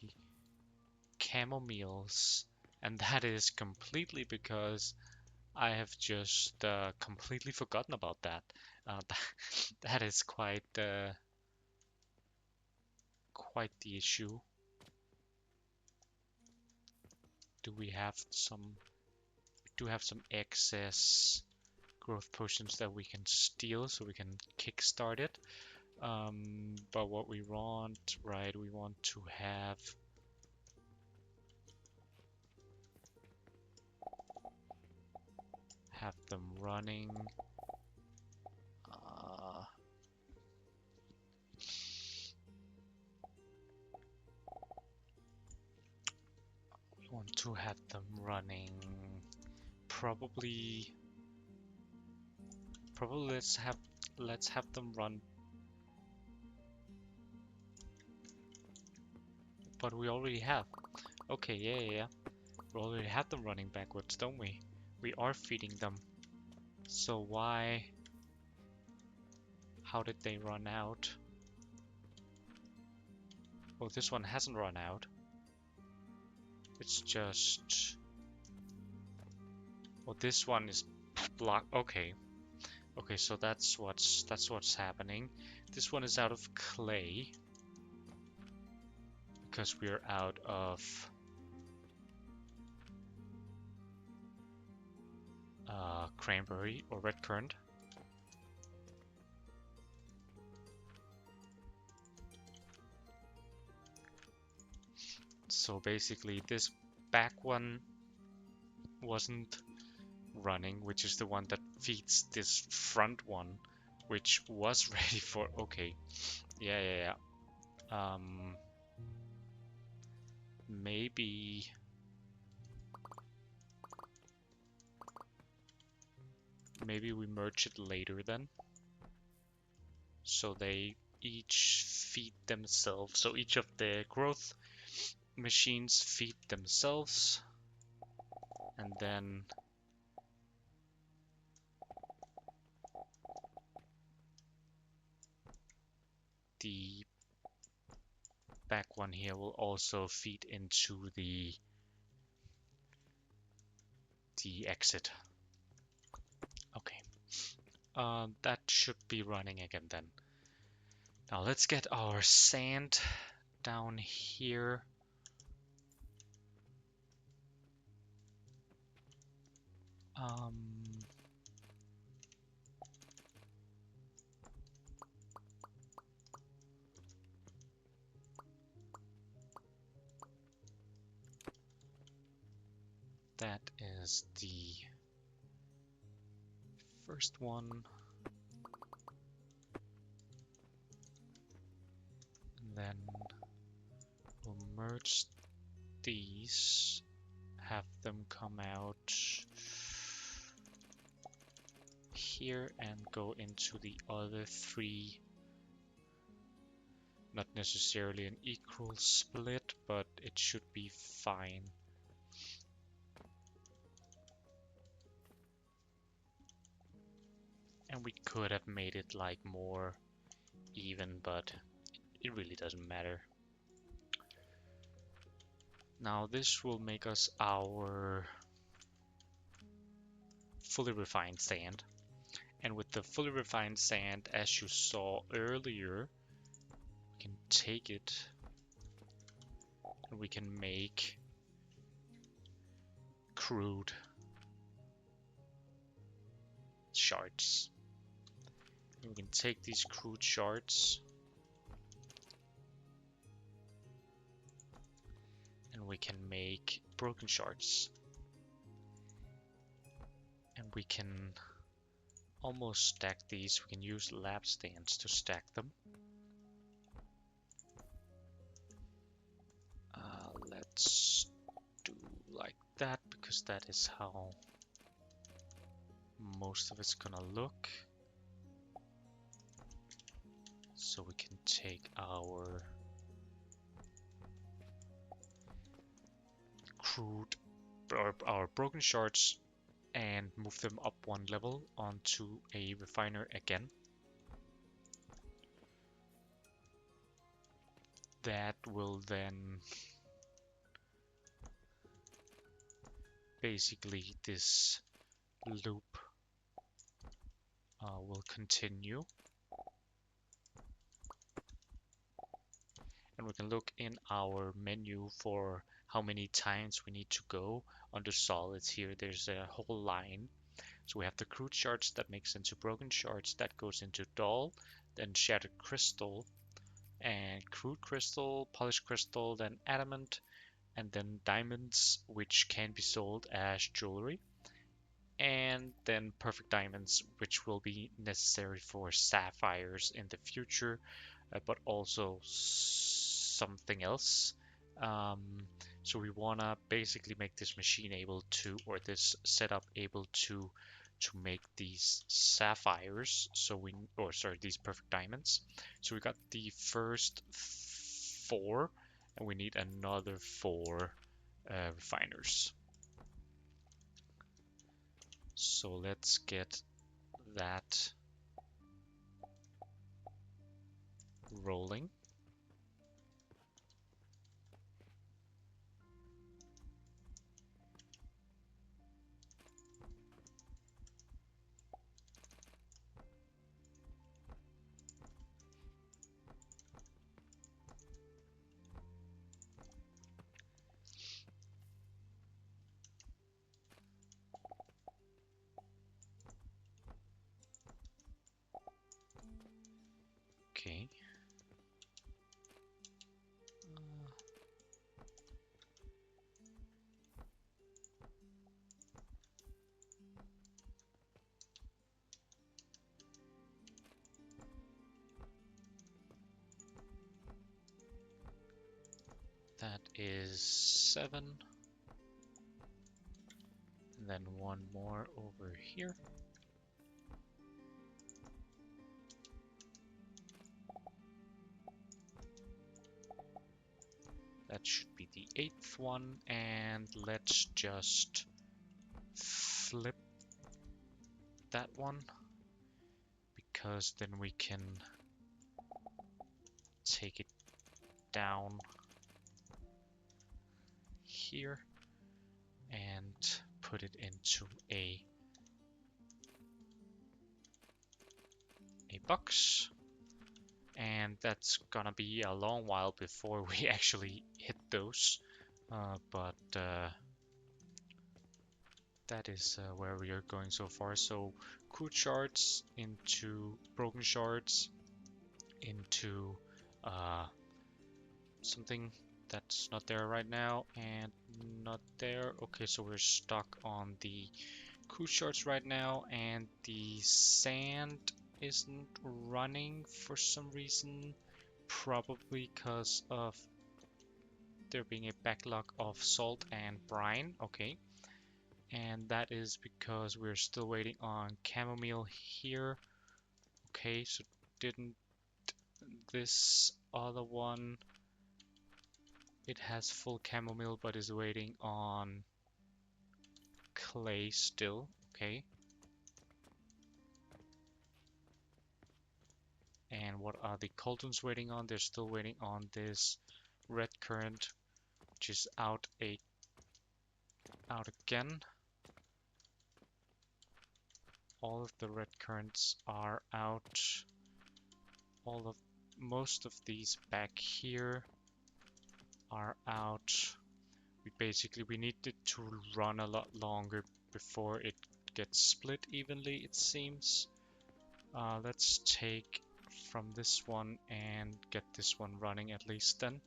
camomeals, and that is completely because I have just completely forgotten about that. That is quite the issue. We do have some excess growth potions that we can steal, so we can kickstart it. But what we want, right, we want to have them running. We want to have them running. Probably let's have them run. But we already have. Okay, yeah. We already have them running backwards, don't we? We are feeding them. So why? How did they run out? Oh, this one hasn't run out. It's just... Well, this one is blocked. Okay. Okay, so that's what's happening. This one is out of clay. Because we're out of... cranberry or red currant. So basically this back one wasn't running, which is the one that feeds this front one, which was ready for, okay, yeah. Maybe we merge it later then, so they each feed themselves, so each of the growth machines feed themselves, and then the back one here will also feed into the exit. Okay, that should be running again then. Now let's get our sand down here. That is the first one. And then we'll merge these, have them come out here and go into the other three. Not necessarily an equal split, but it should be fine. And we could have made it like more even, but it really doesn't matter. Now this will make us our fully refined sand. And with the fully refined sand, as you saw earlier, we can take it and we can make crude shards. And we can take these crude shards and we can make broken shards. And we can almost stack these. We can use lab stands to stack them. Let's do like that because that is how most of it's gonna look. So we can take our crude or our broken shards and move them up one level onto a refiner again. That will then basically this loop will continue. And we can look in our menu for how many times we need to go. Under solids here, there's a whole line. So we have the crude shards that makes into broken shards, that goes into dull, then shattered crystal, and crude crystal, polished crystal, then adamant, and then diamonds, which can be sold as jewelry, and then perfect diamonds, which will be necessary for sapphires in the future, but also something else. So we want to basically make this machine able to, or this setup able to make these sapphires. So we, or sorry, these perfect diamonds. So we got the first 4, and we need another 4 refiners. So let's get that rolling. Okay. That is 7. And then one more over here. That should be the 8th one, and let's just flip that one, because then we can take it down here and put it into a box. And that's gonna be a long while before we actually hit those, but that is where we are going so far. So crude shards into broken shards into something that's not there right now and not there. Okay, so we're stuck on the crude shards right now, and the sand isn't running for some reason, probably because of there being a backlog of salt and brine. Okay, and that is because we're still waiting on chamomile here. Okay, so didn't this other one, it has full chamomile but is waiting on clay still. Okay, and what are the Coltons waiting on? They're still waiting on this red current, which is out again. All of the red currents are out. Most of these back here are out. We need it to run a lot longer before it gets split evenly, it seems. Let's take from this one and get this one running at least then.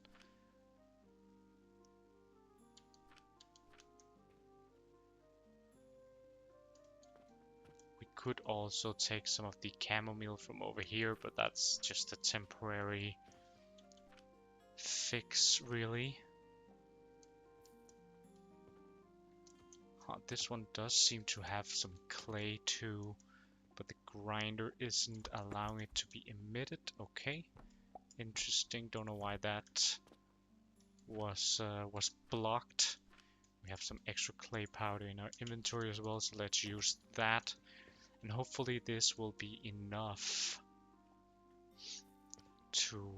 We could also take some of the chamomile from over here, but that's just a temporary fix, really. This one does seem to have some clay too, but the grinder isn't allowing it to be emitted. Okay, interesting. Don't know why that was blocked. We have some extra clay powder in our inventory as well, so let's use that. And hopefully this will be enough to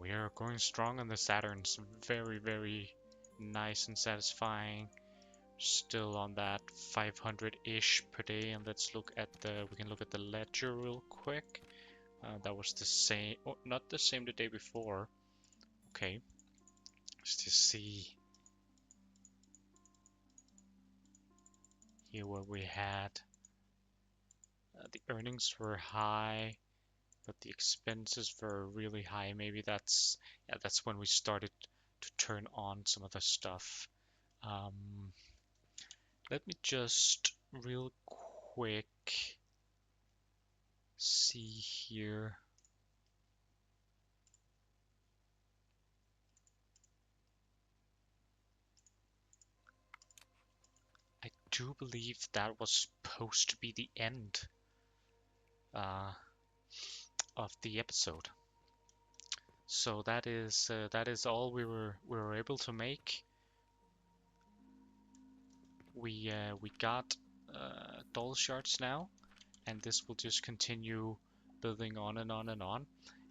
we are going strong on the Saturns. Very, very nice and satisfying. Still on that 500-ish per day. And let's look at we can look at the ledger real quick. That was the same, oh, not the same the day before. Okay, let's just see here what we had. The earnings were high, but the expenses were really high. Maybe that's when we started to turn on some of the stuff. Let me just real quick see here. I do believe that was supposed to be the end of the episode. So that is all we were able to make. We got doll shards now, and this will just continue building on and on and on.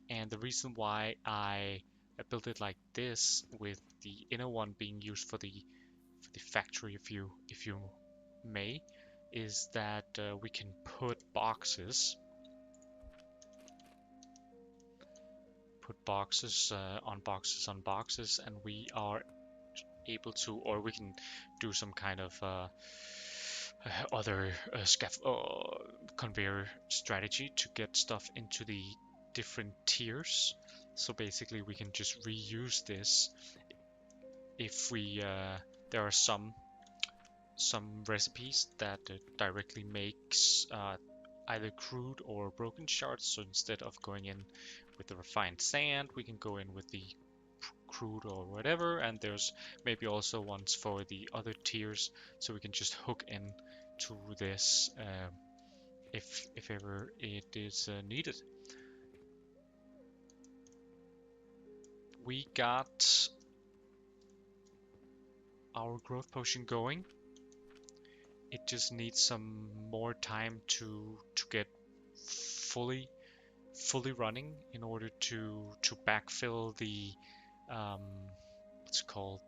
And the reason why I built it like this, with the inner one being used for the factory, if you may, is that we can put boxes on boxes on boxes, and we are able to, or we can do some kind of other conveyor strategy to get stuff into the different tiers. So basically we can just reuse this if we there are some recipes that directly makes either crude or broken shards. So instead of going in with the refined sand, we can go in with the crude or whatever. And there's maybe also ones for the other tiers, so we can just hook in to this if ever it is needed. We got our growth potion going. It just needs some more time to get fully running in order to backfill the what's it called,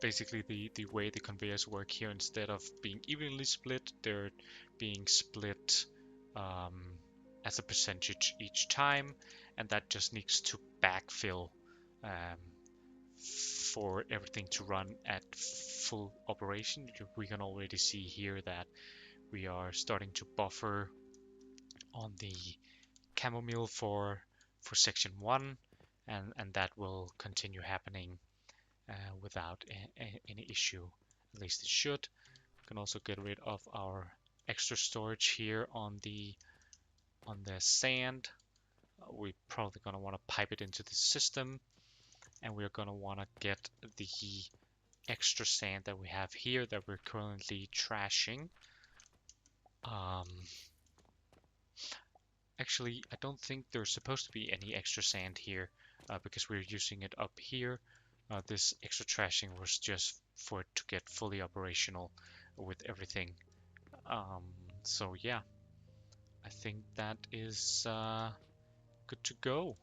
basically the way the conveyors work here. Instead of being evenly split, they're being split as a percentage each time, and that just needs to backfill um, for everything to run at full operation. We can already see here that we are starting to buffer on the chamomile for section 1, and that will continue happening without any issue. At least it should. We can also get rid of our extra storage here on the sand. We're probably going to want to pipe it into the system, and we're going to want to get the extra sand that we have here that we're currently trashing. Actually, I don't think there's supposed to be any extra sand here because we're using it up here. This extra trashing was just for it to get fully operational with everything. So yeah, I think that is good to go.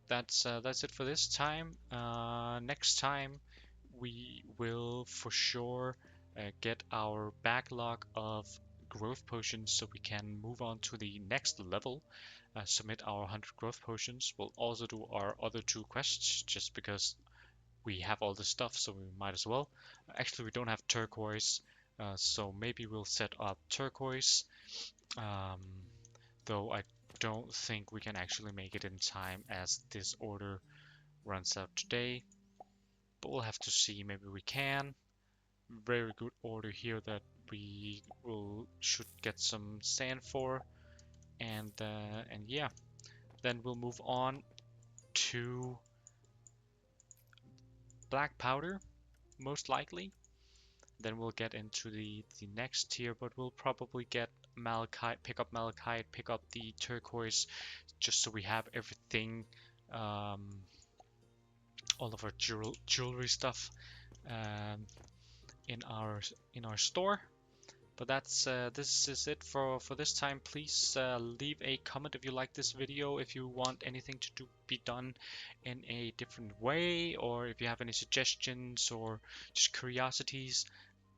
That's it for this time. Next time we will for sure get our backlog of growth potions so we can move on to the next level, submit our 100 growth potions. We'll also do our other 2 quests just because we have all the stuff, so we might as well. Actually, we don't have turquoise, so maybe we'll set up turquoise, though I don't think we can actually make it in time as this order runs out today, but we'll have to see. Maybe we can. Very good order here that we should get some sand for, and yeah, then we'll move on to black powder most likely. Then we'll get into the next tier, but we'll probably get malachite, pick up the turquoise, just so we have everything, all of our jewelry stuff in our store. But that's this is it for this time. Please leave a comment if you like this video, if you want anything to be done in a different way, or if you have any suggestions or just curiosities.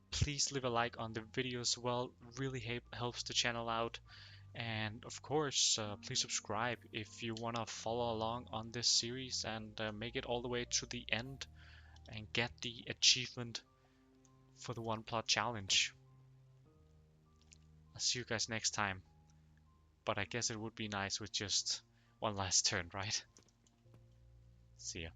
Please leave a like on the video as well. Really helps the channel out. And of course, please subscribe if you want to follow along on this series and make it all the way to the end and get the achievement for the 1 plot challenge. I'll see you guys next time. But I guess it would be nice with just one last turn, right? See ya.